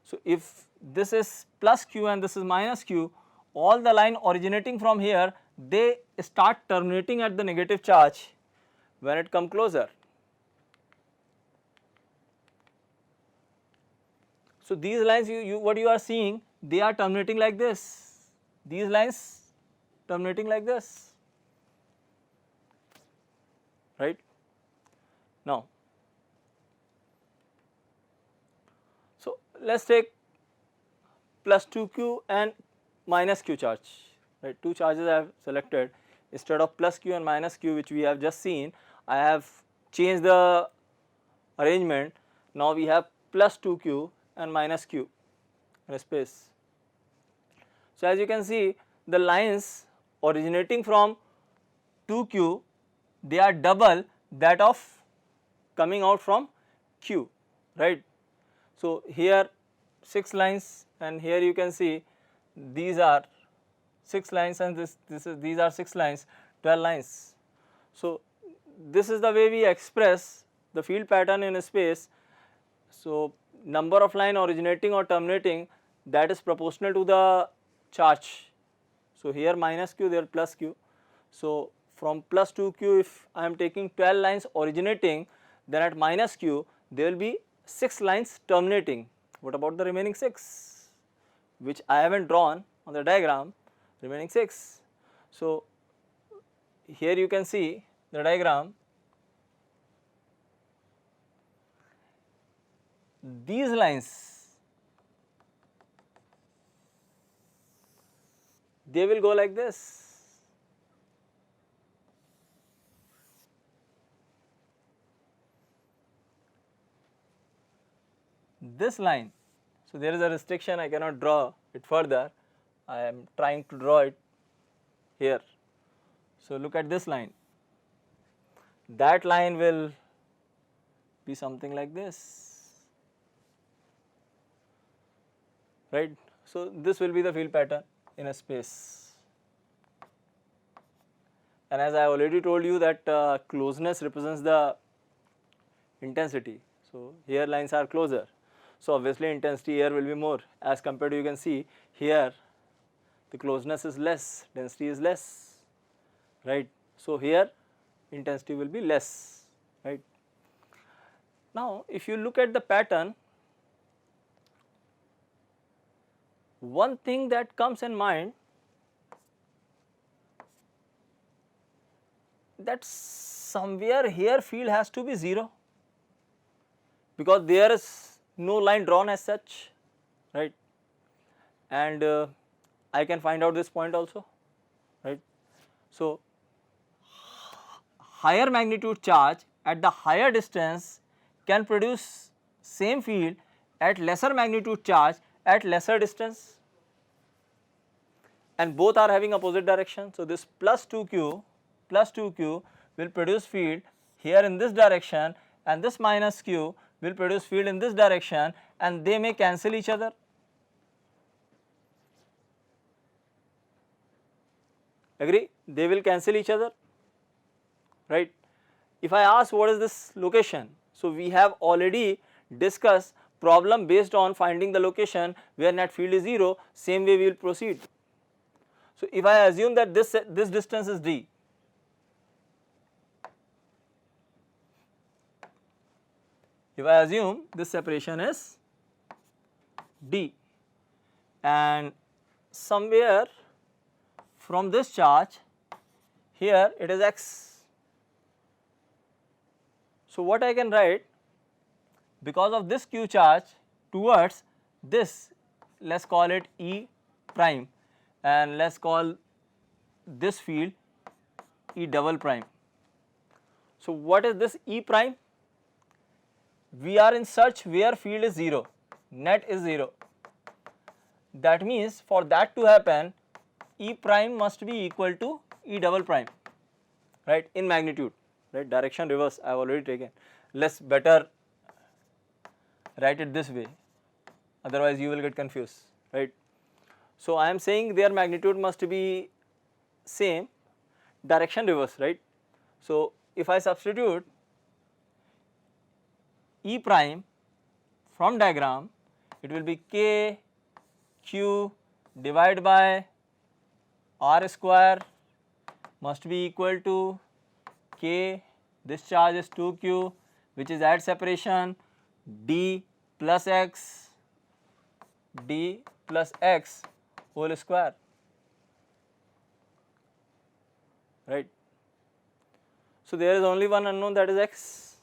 So, if this is plus q and this is minus q, all the line originating from here, they start terminating at the negative charge when it come closer. So, these lines what you are seeing, they are terminating like this, these lines terminating like this, right. Now, so let us take plus 2q and minus q charge, right. Two charges I have selected. Instead of plus q and minus q which we have just seen, I have changed the arrangement. Now, we have plus 2q and minus q in a space. So, as you can see, the lines originating from 2q, they are double that of coming out from q, right. So, here 6 lines, and here you can see these are 6 lines, and these are 6 lines, 12 lines. So, this is the way we express the field pattern in a space. So, number of line originating or terminating, that is proportional to the charge. So, here minus q, there plus q. So, from plus 2q, if I am taking 12 lines originating, then at minus q there will be 6 lines terminating. What about the remaining 6 which I have not drawn on the diagram, remaining 6. So, here you can see the diagram. These lines, they will go like this. This line, so there is a restriction, I cannot draw it further, I am trying to draw it here. So, look at this line, that line will be something like this, right. So, this will be the field pattern in a space, and as I already told you that closeness represents the intensity. So, here lines are closer. So, obviously intensity here will be more as compared to, you can see here the closeness is less, density is less, right. So, here intensity will be less, right. Now, if you look at the pattern, one thing that comes in mind, that somewhere here field has to be 0, because there is no line drawn as such, right, and I can find out this point also, right. So, higher magnitude charge at the higher distance can produce same field at lesser magnitude charge at lesser distance, and both are having opposite direction. So, this plus 2q will produce field here in this direction, and this minus q will produce field in this direction, and they may cancel each other. Agree? They will cancel each other, right. If I ask what is this location, so we have already discussed problem based on finding the location where net field is 0, same way we will proceed. So, if I assume that this distance is d, if I assume this separation is d, and somewhere from this charge here it is x. So, what I can write, because of this q charge towards this, let us call it E prime, and let us call this field E double prime. So, what is this E prime? We are in search where field is 0, net is 0. That means for that to happen, E prime must be equal to E double prime, right, in magnitude, right, direction reverse I have already taken. Let's better write it this way, otherwise you will get confused, right. So I am saying their magnitude must be same, direction reverse, right. So if I substitute E prime from diagram, it will be K Q divided by R square must be equal to K, this charge is 2Q, which is at separation, D plus X whole square, right. So there is only one unknown, that is X,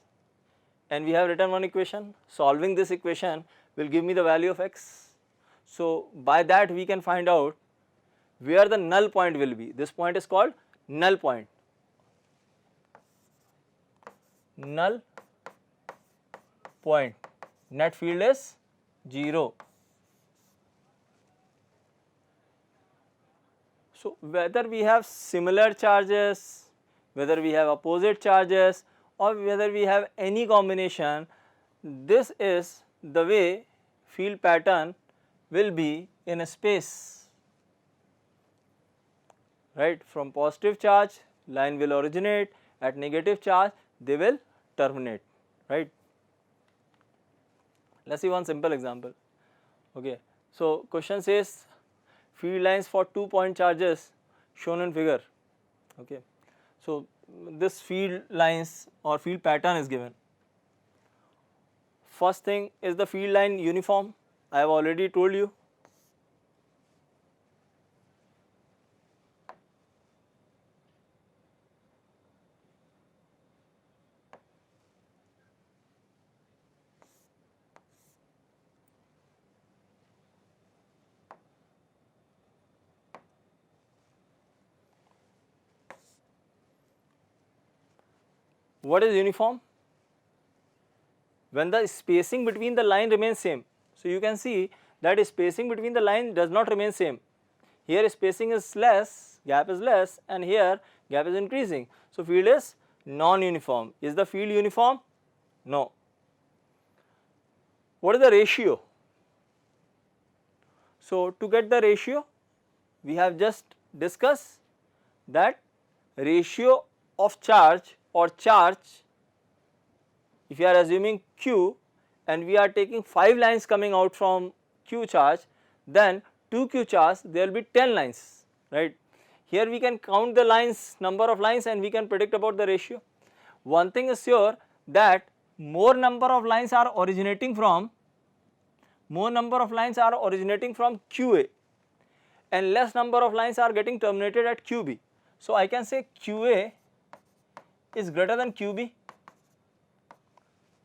and we have written one equation. Solving this equation will give me the value of X. So by that we can find out where the null point will be. This point is called null point. Null point, net field is 0. So whether we have similar charges, whether we have opposite charges, or whether we have any combination, this is the way field pattern will be in a space, right. From positive charge line will originate, at negative charge they will terminate, right. Let us see one simple example. Okay. So question says field lines for 2-point charges shown in figure. Okay. So this field lines or field pattern is given. First thing is the field line uniform, I have already told you. What is uniform? When the spacing between the line remains same. So you can see that spacing between the line does not remain same. Here spacing is less, gap is less, and here gap is increasing. So field is non-uniform. Is the field uniform? No. What is the ratio? So to get the ratio, we have just discussed that ratio of charge or charge, if you are assuming Q and we are taking 5 lines coming out from Q charge, then 2Q charge there will be 10 lines, right. Here we can count the lines, number of lines, and we can predict about the ratio. One thing is sure, that more number of lines are originating from QA and less number of lines are getting terminated at QB. So I can say QA is greater than QB,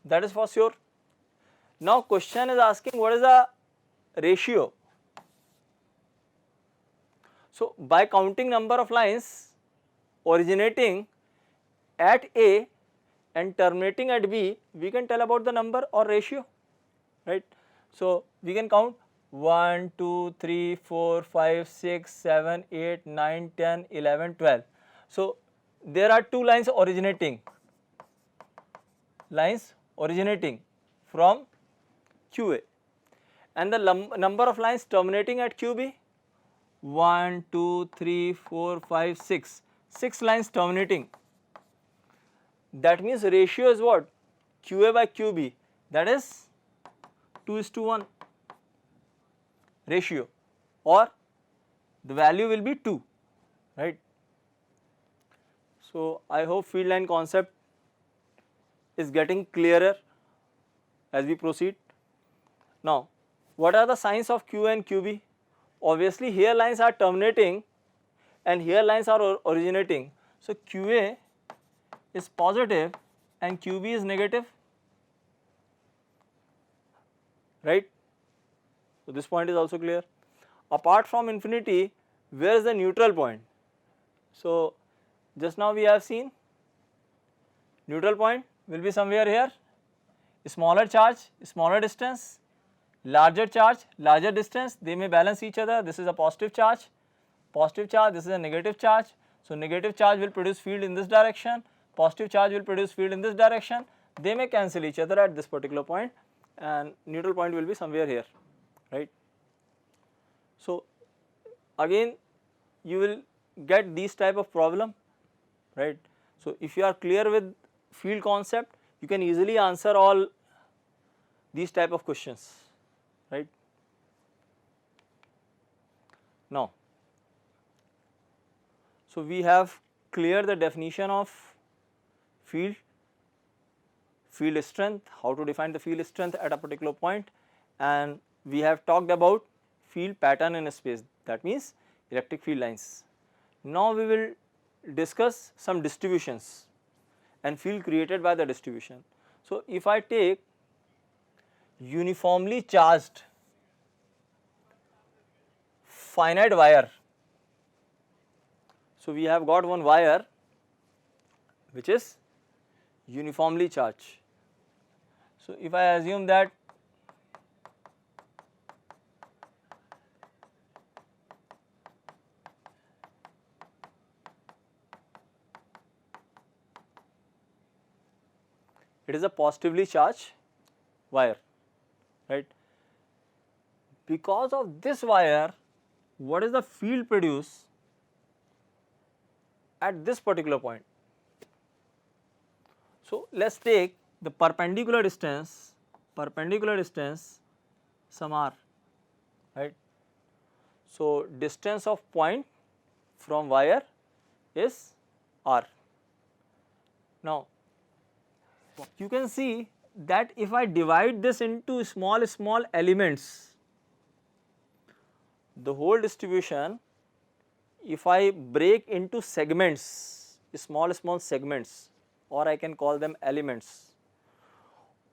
that is for sure. Now question is asking what is the ratio. So by counting number of lines originating at A and terminating at B, we can tell about the number or ratio, right. So we can count 1, 2, 3, 4, 5, 6, 7, 8, 9, 10, 11, 12. So there are 2 lines originating from QA, and the number of lines terminating at QB, 1, 2, 3, 4, 5, 6, 6 lines terminating. That means ratio is what? QA by QB, that is 2:1 ratio, or the value will be 2, right. So I hope field line concept is getting clearer as we proceed. Now what are the signs of QA and QB? Obviously here lines are terminating and here lines are originating. So QA is positive and QB is negative, right. So this point is also clear. Apart from infinity, where is the neutral point? So just now we have seen neutral point will be somewhere here, smaller charge, smaller distance, larger charge, larger distance, they may balance each other, this is a positive charge, positive charge, this is a negative charge. So, negative charge will produce field in this direction, positive charge will produce field in this direction. They may cancel each other at this particular point and neutral point will be somewhere here, right. So, again you will get these type of problem, right. So, if you are clear with field concept, you can easily answer all these type of questions, right. Now, so we have cleared the definition of field strength, how to define the field strength at a particular point, and we have talked about field pattern in space, that means electric field lines. Now, we will discuss some distributions and field created by the distribution. So, if I take uniformly charged finite wire, so we have got one wire which is uniformly charged. So, if I assume that it is a positively charged wire, right. Because of this wire, what is the field produced at this particular point? So, let us take the perpendicular distance some r, right. So, distance of point from wire is r. Now, you can see that if I divide this into small elements, the whole distribution, if I break into segments, small segments, or I can call them elements,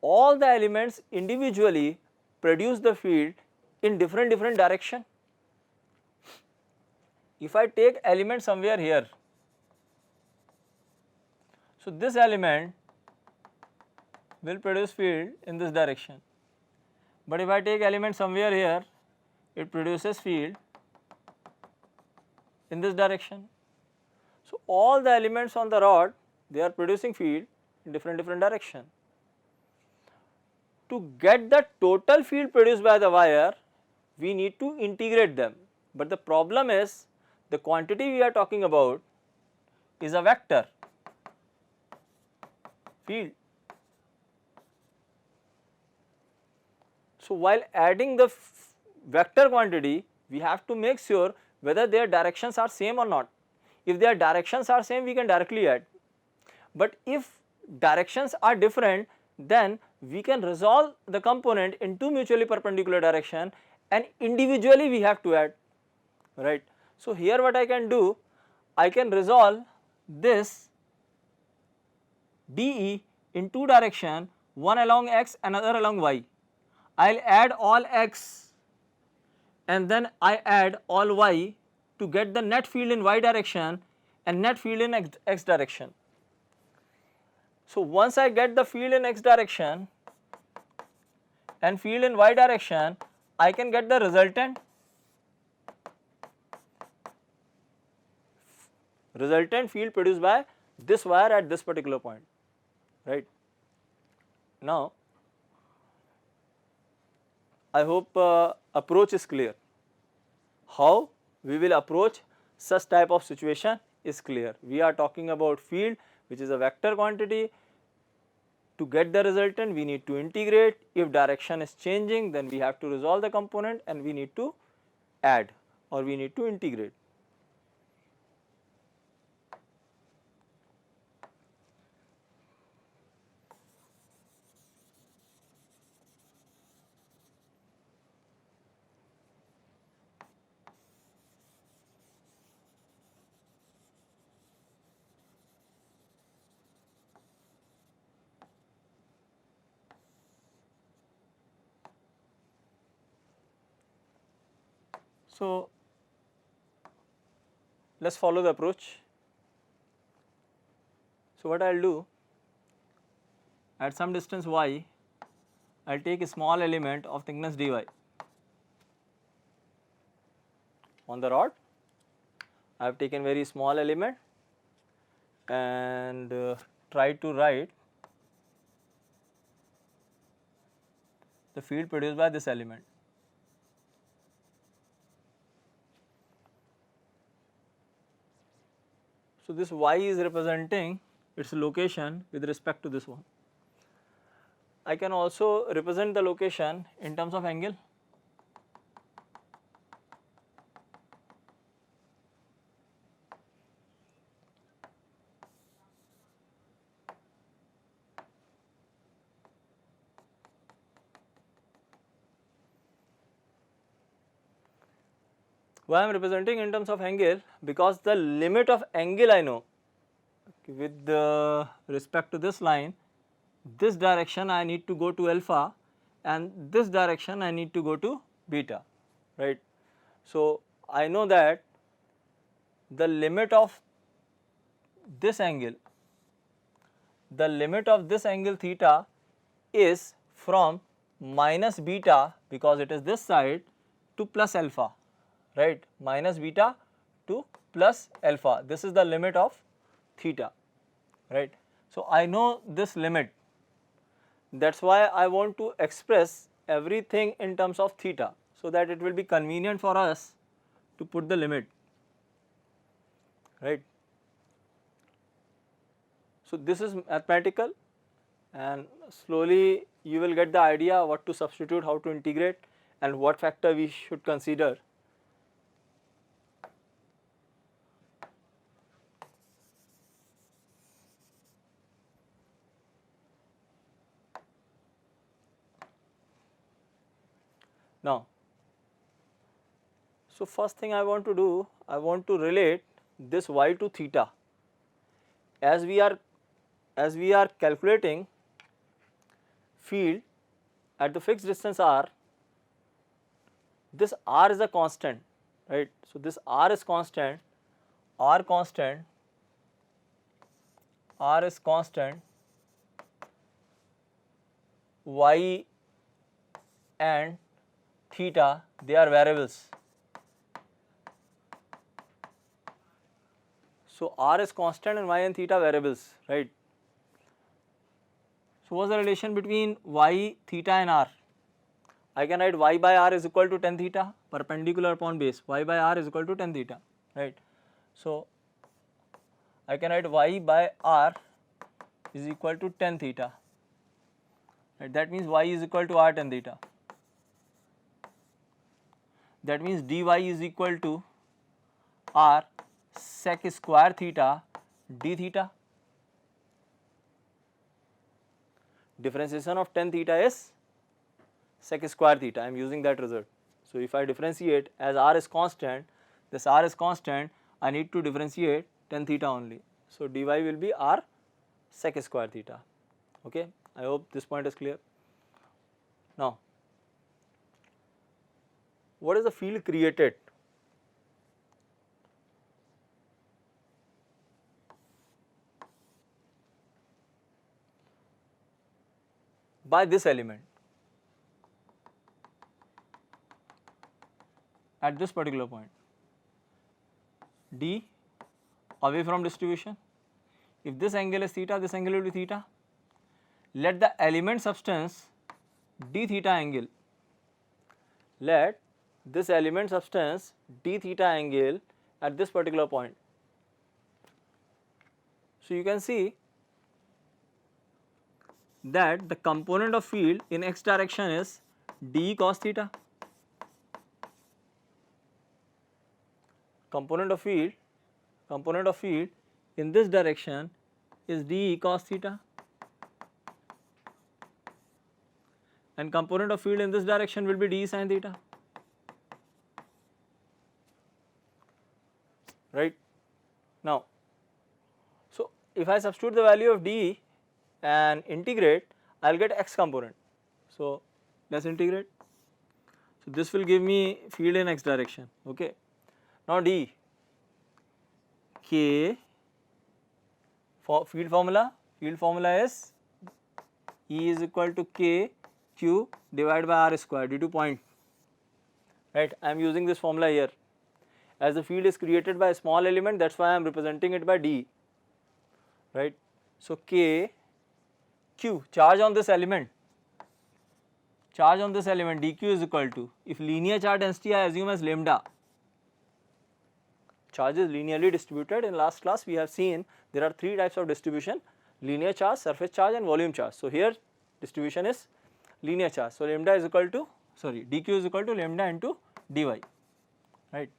all the elements individually produce the field in different direction. If I take element somewhere here, so this element will produce field in this direction, but if I take element somewhere here, it produces field in this direction. So, all the elements on the rod, they are producing field in different direction. To get the total field produced by the wire, we need to integrate them, but the problem is the quantity we are talking about is a vector field. So, while adding the vector quantity, we have to make sure whether their directions are same or not. If their directions are same, we can directly add, but if directions are different, then we can resolve the component in two mutually perpendicular direction and individually we have to add, right. So, here what I can do, I can resolve this dE in two direction, one along x, another along y. I will add all x and then I add all y to get the net field in y direction and net field in x direction. So, once I get the field in x direction and field in y direction, I can get the resultant field produced by this wire at this particular point, right. Now, I hope approach is clear. How we will approach such type of situation is clear. We are talking about field which is a vector quantity. To get the resultant, we need to integrate. If direction is changing, then we have to resolve the component and we need to add or we need to integrate. So, let us follow the approach. So, what I will do, at some distance y, I will take a small element of thickness dy on the rod I have taken very small element and try to write the field produced by this element. So, this y is representing its location with respect to this one. I can also represent the location in terms of angle. Why I am representing in terms of angle? Because the limit of angle I know. With respect to this line, this direction I need to go to alpha and this direction I need to go to beta, right. So, I know that the limit of this angle, theta is from minus beta, because it is this side, to plus alpha, right, minus beta to plus alpha. This is the limit of theta, right. So, I know this limit, that is why I want to express everything in terms of theta, so that it will be convenient for us to put the limit, right. So, this is mathematical, and slowly you will get the idea what to substitute, how to integrate, and what factor we should consider. Now, so first thing I want to do, I want to relate this y to theta. As we are calculating field at the fixed distance r, this r is a constant, right. So, this r is constant, r is constant, y and theta, they are variables. So, r is constant and y and theta variables, right. So, what is the relation between y, theta and r? I can write y by r is equal to tan theta, perpendicular upon base, y by r is equal to tan theta, right. So, I can write y by r is equal to tan theta, right. That means y is equal to r tan theta. That means dy is equal to r sec square theta d theta. Differentiation of tan theta is sec square theta, I am using that result. So, if I differentiate, as r is constant, this r is constant, I need to differentiate tan theta only. So, dy will be r sec square theta, okay. I hope this point is clear. Now, what is the field created? By this element at this particular point, d away from distribution. If this angle is theta, this angle will be theta. Let the element substance d theta angle, let this element substance d theta angle at this particular point. So, you can see that the component of field in x direction is d cos theta. Component of field in this direction is d cos theta, and component of field in this direction will be d sin theta, right. Now, so if I substitute the value of d and integrate, I will get x component. So, let us integrate. So, this will give me field in x direction, okay. Now, d k for field formula is E is equal to k q divided by r square due to point, right. I am using this formula here, as the field is created by a small element, that's why I am representing it by d, right. So K Q, charge on this element dq is equal to, if linear charge density I assume as lambda, charge is linearly distributed. In last class we have seen there are three types of distribution: linear charge, surface charge and volume charge. So here distribution is linear charge. So lambda is equal to, sorry, dq is equal to lambda into dy, right.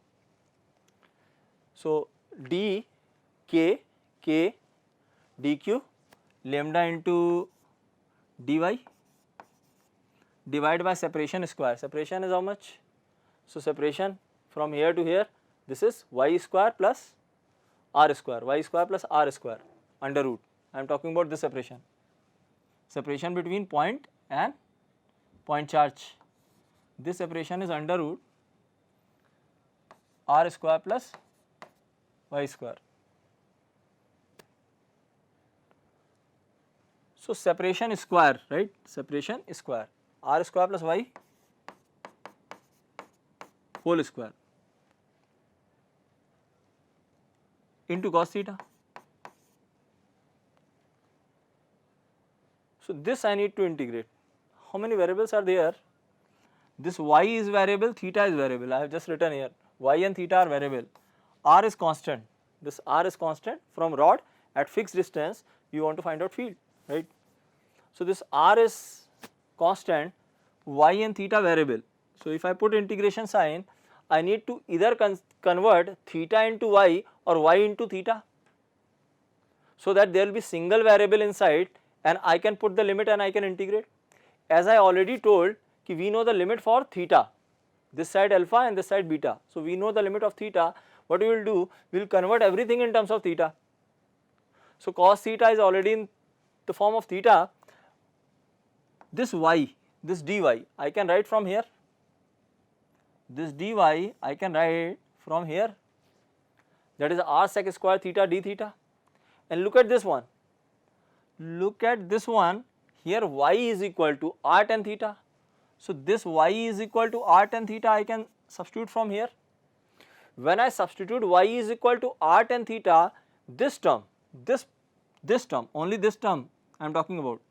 So d k dq lambda into dy divided by separation square. Separation is how much? So separation from here to here, this is y square plus r square, y square plus r square under root. I am talking about this separation, separation between point and point charge. This separation is under root r square plus y square. So separation is square, right, separation is square, r square plus y whole square into cos theta. So this I need to integrate. How many variables are there? This y is variable, theta is variable. I have just written here y and theta are variable, r is constant. This r is constant. From rod at fixed distance you want to find out field, right. So this r is constant, y and theta variable. So if I put integration sign, I need to either convert theta into y or y into theta, so that there will be single variable inside and I can put the limit and I can integrate. As I already told, we know the limit for theta, this side alpha and this side beta. So we know the limit of theta. What we will do, we will convert everything in terms of theta. So cos theta is already in the form of theta. This y, this dy I can write from here, this dy I can write from here, that is r sec square theta d theta. And look at this one, here y is equal to r tan theta. So this y is equal to r tan theta I can substitute from here. When I substitute y is equal to r tan theta, this term, this term, only this term I am talking about,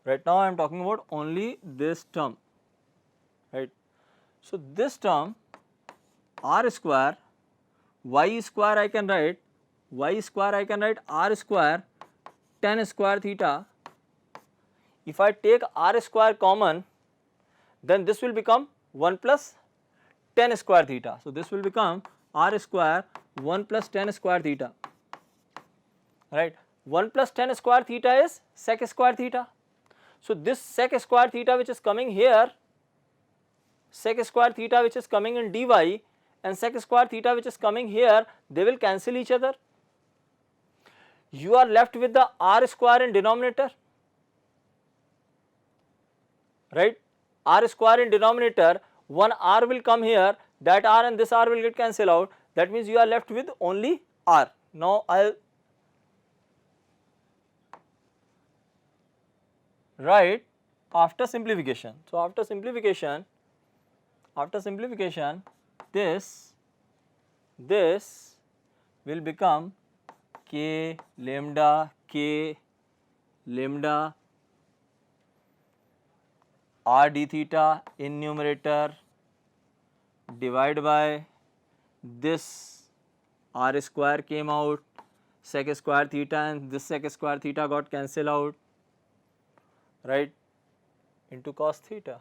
right now I am talking about only this term, right. So this term r square, y square I can write r square tan square theta. If I take r square common, then this will become 1 plus tan square theta. So this will become r square 1 plus tan square theta, right. 1 plus tan square theta is sec square theta. So this sec square theta which is coming here, sec square theta which is coming in dy and sec square theta which is coming here, they will cancel each other. You are left with the r square in denominator, right, r square in denominator, one r will come here, that r and this r will get cancelled out, that means you are left with only r. Now I will write after simplification. So after simplification, this will become k lambda r d theta in numerator divided by this r square came out, sec square theta and this sec square theta got cancelled out, right, into cos theta.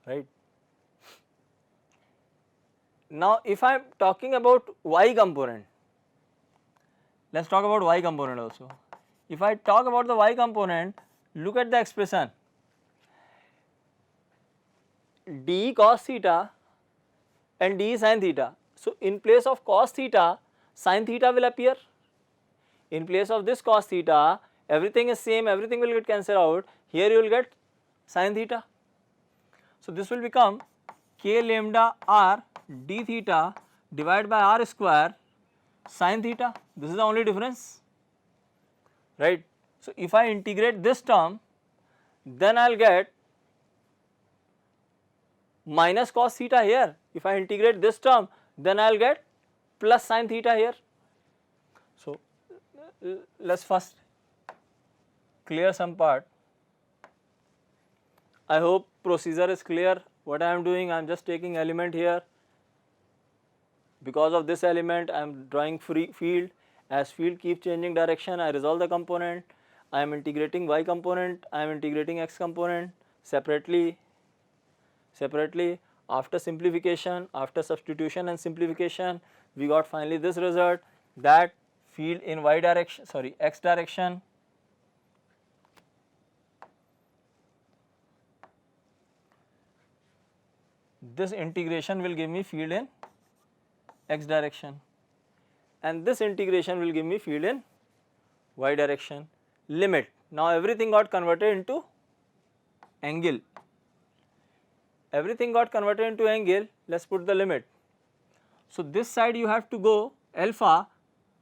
Right. Now if I am talking about y component, let us talk about y component also. If I talk about the y component, look at the expression d cos theta and d sin theta. So in place of cos theta, sin theta will appear. In place of this cos theta, everything is same, everything will get cancelled out, here you will get sin theta. So this will become k lambda r d theta divided by r square sin theta. This is the only difference. right. So, if I integrate this term, then I will get minus cos theta here. If I integrate this term, then I will get plus sin theta here. So, let us first clear some part. I hope procedure is clear. What I am doing, I am just taking element here. Because of this element, I am drawing free field. As field keeps changing direction, I resolve the component. I am integrating y component, I am integrating x component separately. After simplification, after substitution and simplification, we got finally this result, that field in y direction, sorry, x direction this integration will give me field in x direction, and this integration will give me field in y direction. Limit. Now everything got converted into angle. Everything got converted into angle. Let's put the limit. So this side you have to go alpha,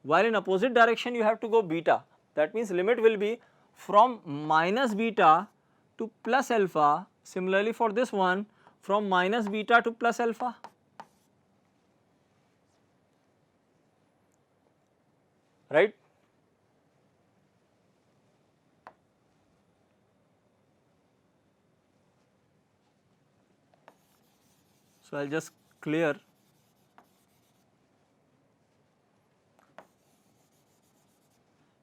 while in opposite direction you have to go beta. That means limit will be from minus beta to plus alpha. Similarly for this one, from minus beta to plus alpha. Right. So I will just clear.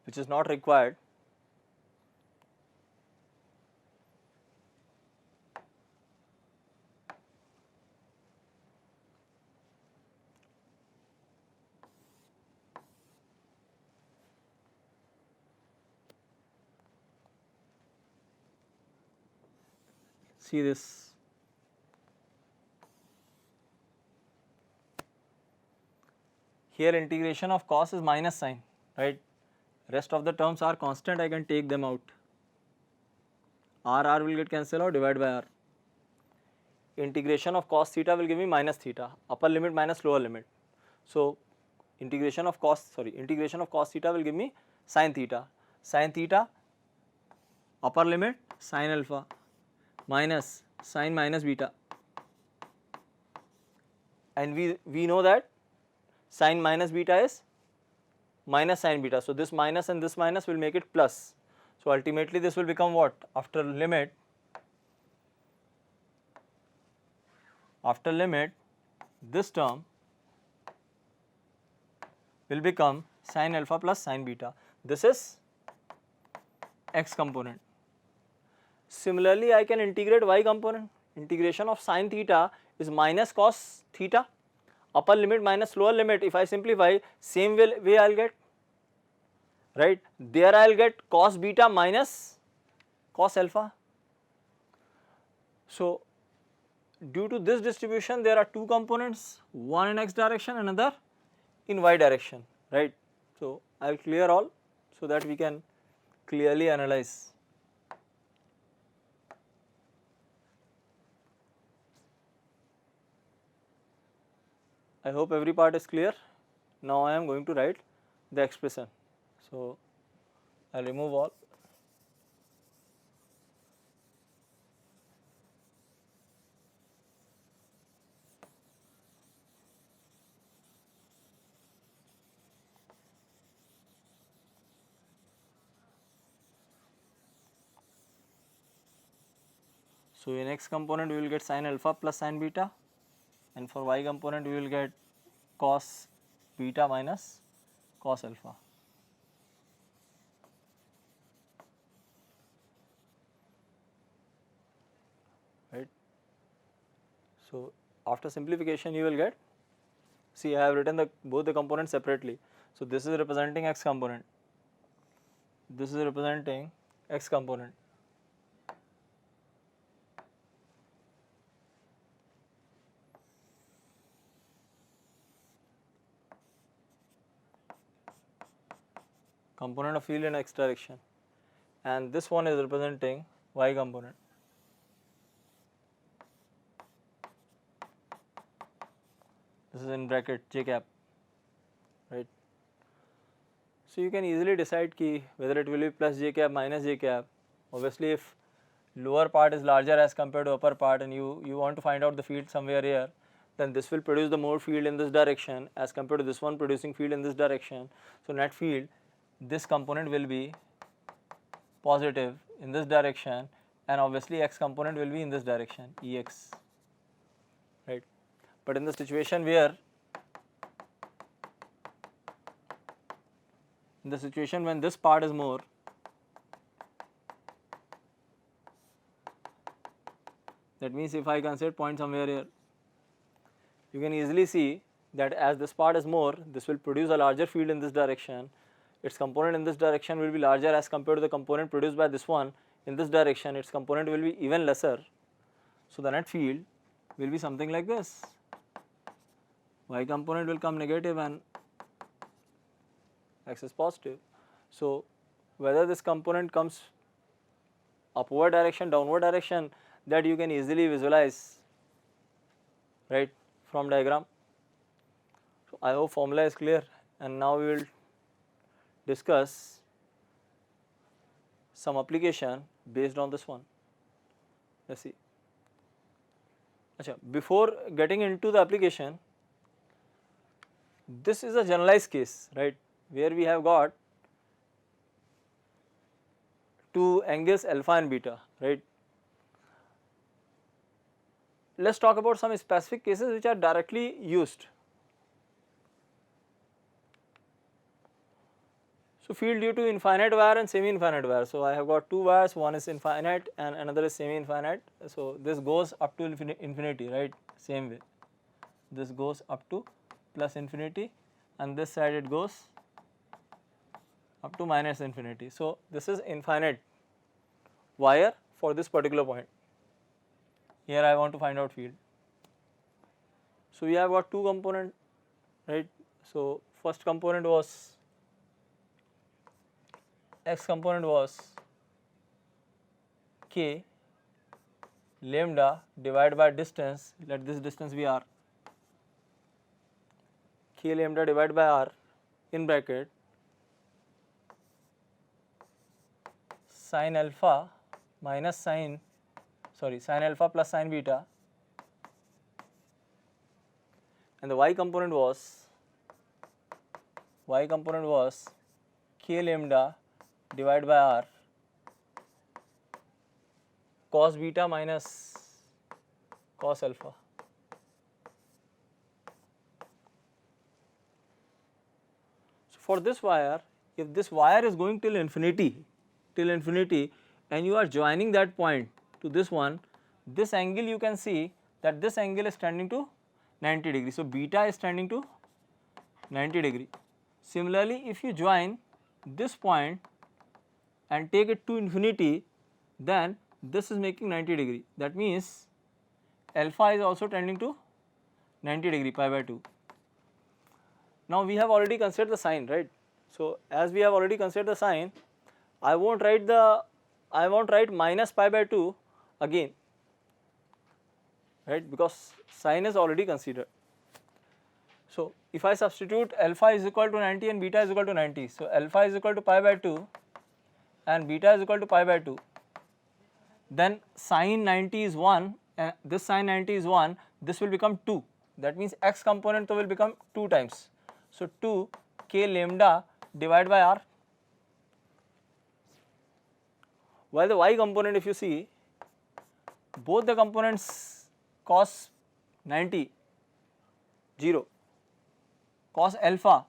Which is not required. See this. Here integration of cos is minus sign, right. Rest of the terms are constant, I can take them out. R will get cancelled out, divide by R. Integration of cos theta will give me minus theta, upper limit minus lower limit. So integration of cos theta will give me sin theta. Sin theta, upper limit sin alpha minus sin minus beta, and we know that sin minus beta is minus sin beta. So this minus and this minus will make it plus. So ultimately this will become what? After limit this term will become sin alpha plus sin beta. This is x component. Similarly, I can integrate y component. Integration of sin theta is minus cos theta, upper limit minus lower limit. If I simplify, same way I will get, right. There I will get cos beta minus cos alpha. So due to this distribution, there are two components, one in x direction, another in y direction, right. So I will clear all so that we can clearly analyze. I hope every part is clear. Now I am going to write the expression. So I will remove all. So in x component we will get sin alpha plus sin beta, and for y component we will get cos beta minus cos alpha. Right. So after simplification you will get, see I have written both the components separately. So this is representing x component, this is representing x component. Component of field in x direction, and this one is representing y component. This is in bracket j cap, right. So you can easily decide ki whether it will be plus j cap minus j cap. Obviously if lower part is larger as compared to upper part and you want to find out the field somewhere here, then this will produce the more field in this direction as compared to this one producing field in this direction. So net field, this component will be positive in this direction and obviously x component will be in this direction, Ex, right. But in the situation where, in the situation when this part is more, that means if I consider point somewhere here, you can easily see that as this part is more, this will produce a larger field in this direction, its component in this direction will be larger as compared to the component produced by this one in this direction, its component will be even lesser. So the net field will be something like this, y component will come negative and x is positive. So whether this component comes upward direction, downward direction, that you can easily visualize, right, from diagram. So I hope formula is clear, and now we will discuss some application based on this one. Let's see. Achha, before getting into the application, this is a generalized case, right, where we have got two angles alpha and beta, right. Let us talk about some specific cases which are directly used. So field due to infinite wire and semi-infinite wire. So I have got two wires, one is infinite and another is semi-infinite. So this goes up to infinity, right, same way. This goes up to plus infinity and this side it goes up to minus infinity. So this is infinite wire for this particular point. Here I want to find out field. So we have got two component, right. So first component was, x component was k lambda divided by distance, let this distance be r, k lambda divided by r in bracket sin alpha minus sin alpha plus sin beta, and the y component was k lambda divided by r cos beta minus cos alpha. So for this wire, if this wire is going till infinity and you are joining that point to this one, this angle you can see that this angle is tending to 90 degree. So beta is tending to 90 degree. Similarly, if you join this point and take it to infinity, then this is making 90 degree. That means alpha is also tending to 90 degree, pi by 2. Now we have already considered the sign, right. So as we have already considered the sign, I won't write minus pi by 2 again, right, because sign is already considered. So if I substitute alpha is equal to 90 and beta is equal to 90, so alpha is equal to pi by 2 and beta is equal to pi by 2, then sin 90 is 1 and this sin 90 is 1, this will become 2, that means x component will become 2 times. So 2 k lambda divided by r, while the y component, if you see, both the components cos 90 0, cos alpha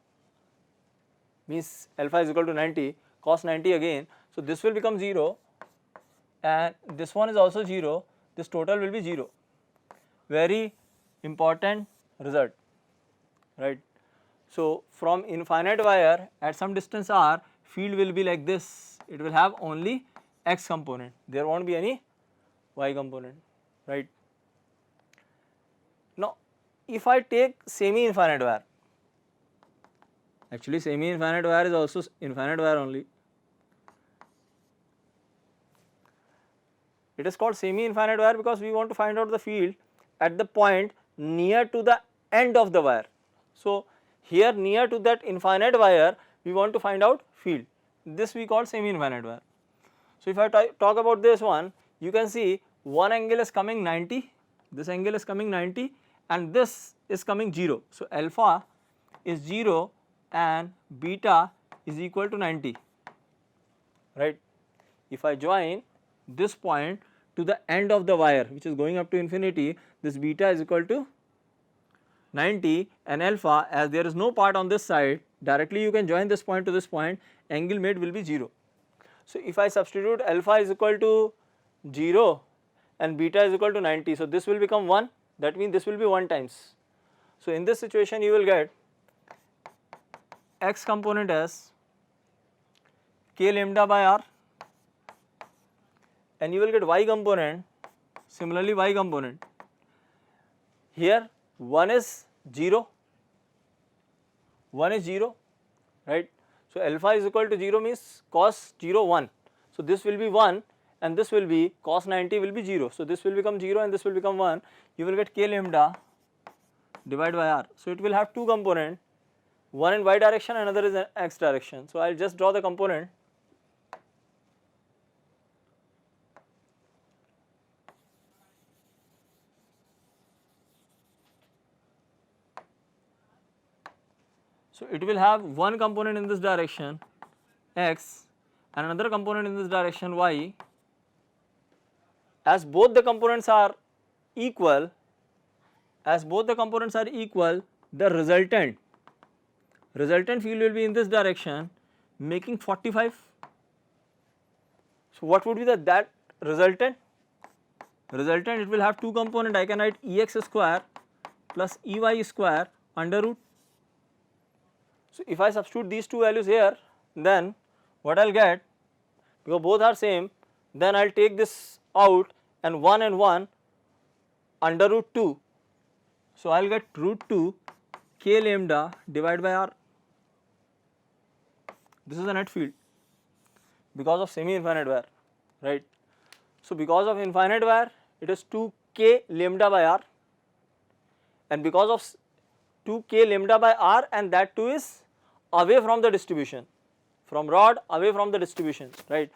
means alpha is equal to 90, cos 90 again, so this will become 0 and this one is also 0, this total will be 0. Very important result, right. So from infinite wire at some distance r, field will be like this, it will have only x component, there won't be any y component, right. Now if I take semi-infinite wire, actually semi-infinite wire is also infinite wire only, it is called semi-infinite wire because we want to find out the field at the point near to the end of the wire. So here near to that infinite wire, we want to find out field. This we call semi-infinite wire. So if I talk about this one, you can see one angle is coming 90, this angle is coming 90 and this is coming 0. So alpha is 0 and beta is equal to 90, right. If I join this point to the end of the wire which is going up to infinity, this beta is equal to 90 and alpha, as there is no part on this side, directly you can join this point to this point, angle made will be 0. So if I substitute alpha is equal to 0 and beta is equal to 90, so this will become 1, that means this will be 1 times. So in this situation you will get x component as k lambda by r and you will get y component, similarly y component. Here 1 is 0, 1 is 0, right. So alpha is equal to 0 means cos 0 1. So this will be 1 and this will be cos 90 will be 0. So this will become 0 and this will become 1. You will get k lambda divided by r. So it will have two component, one in y direction, another is in x direction. So I will just draw the component. So it will have one component in this direction x and another component in this direction y. As both the components are equal, the resultant field will be in this direction, making 45. So what would be that resultant? Resultant, it will have two component, I can write ex square plus ey square under root. So if I substitute these two values here, then what I will get, because both are same, then I will take this out and 1 under root 2. So I will get root 2 k lambda divided by r. This is the net field because of semi-infinite wire, right. So because of infinite wire it is 2 k lambda by r, and because of 2 k lambda by r, and that too is away from the distribution, from rod away from the distribution, right.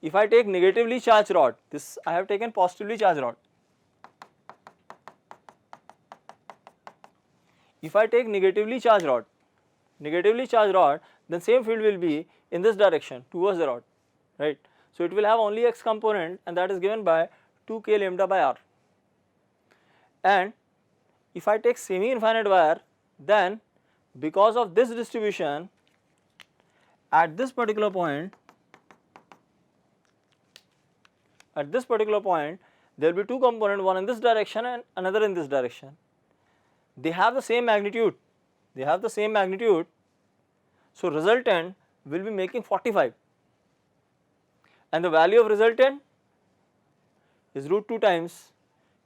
If I take negatively charged rod, this I have taken positively charged rod. If I take negatively charged rod, then same field will be in this direction towards the rod, right. So it will have only x component and that is given by 2 k lambda by r. And if I take semi-infinite wire, then because of this distribution at this particular point there will be two components, one in this direction and another in this direction. They have the same magnitude, so resultant will be making 45 and the value of resultant is root 2 times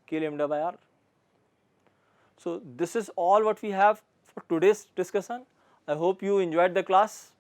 k lambda by r. So this is all what we have for today's discussion. I hope you enjoyed the class.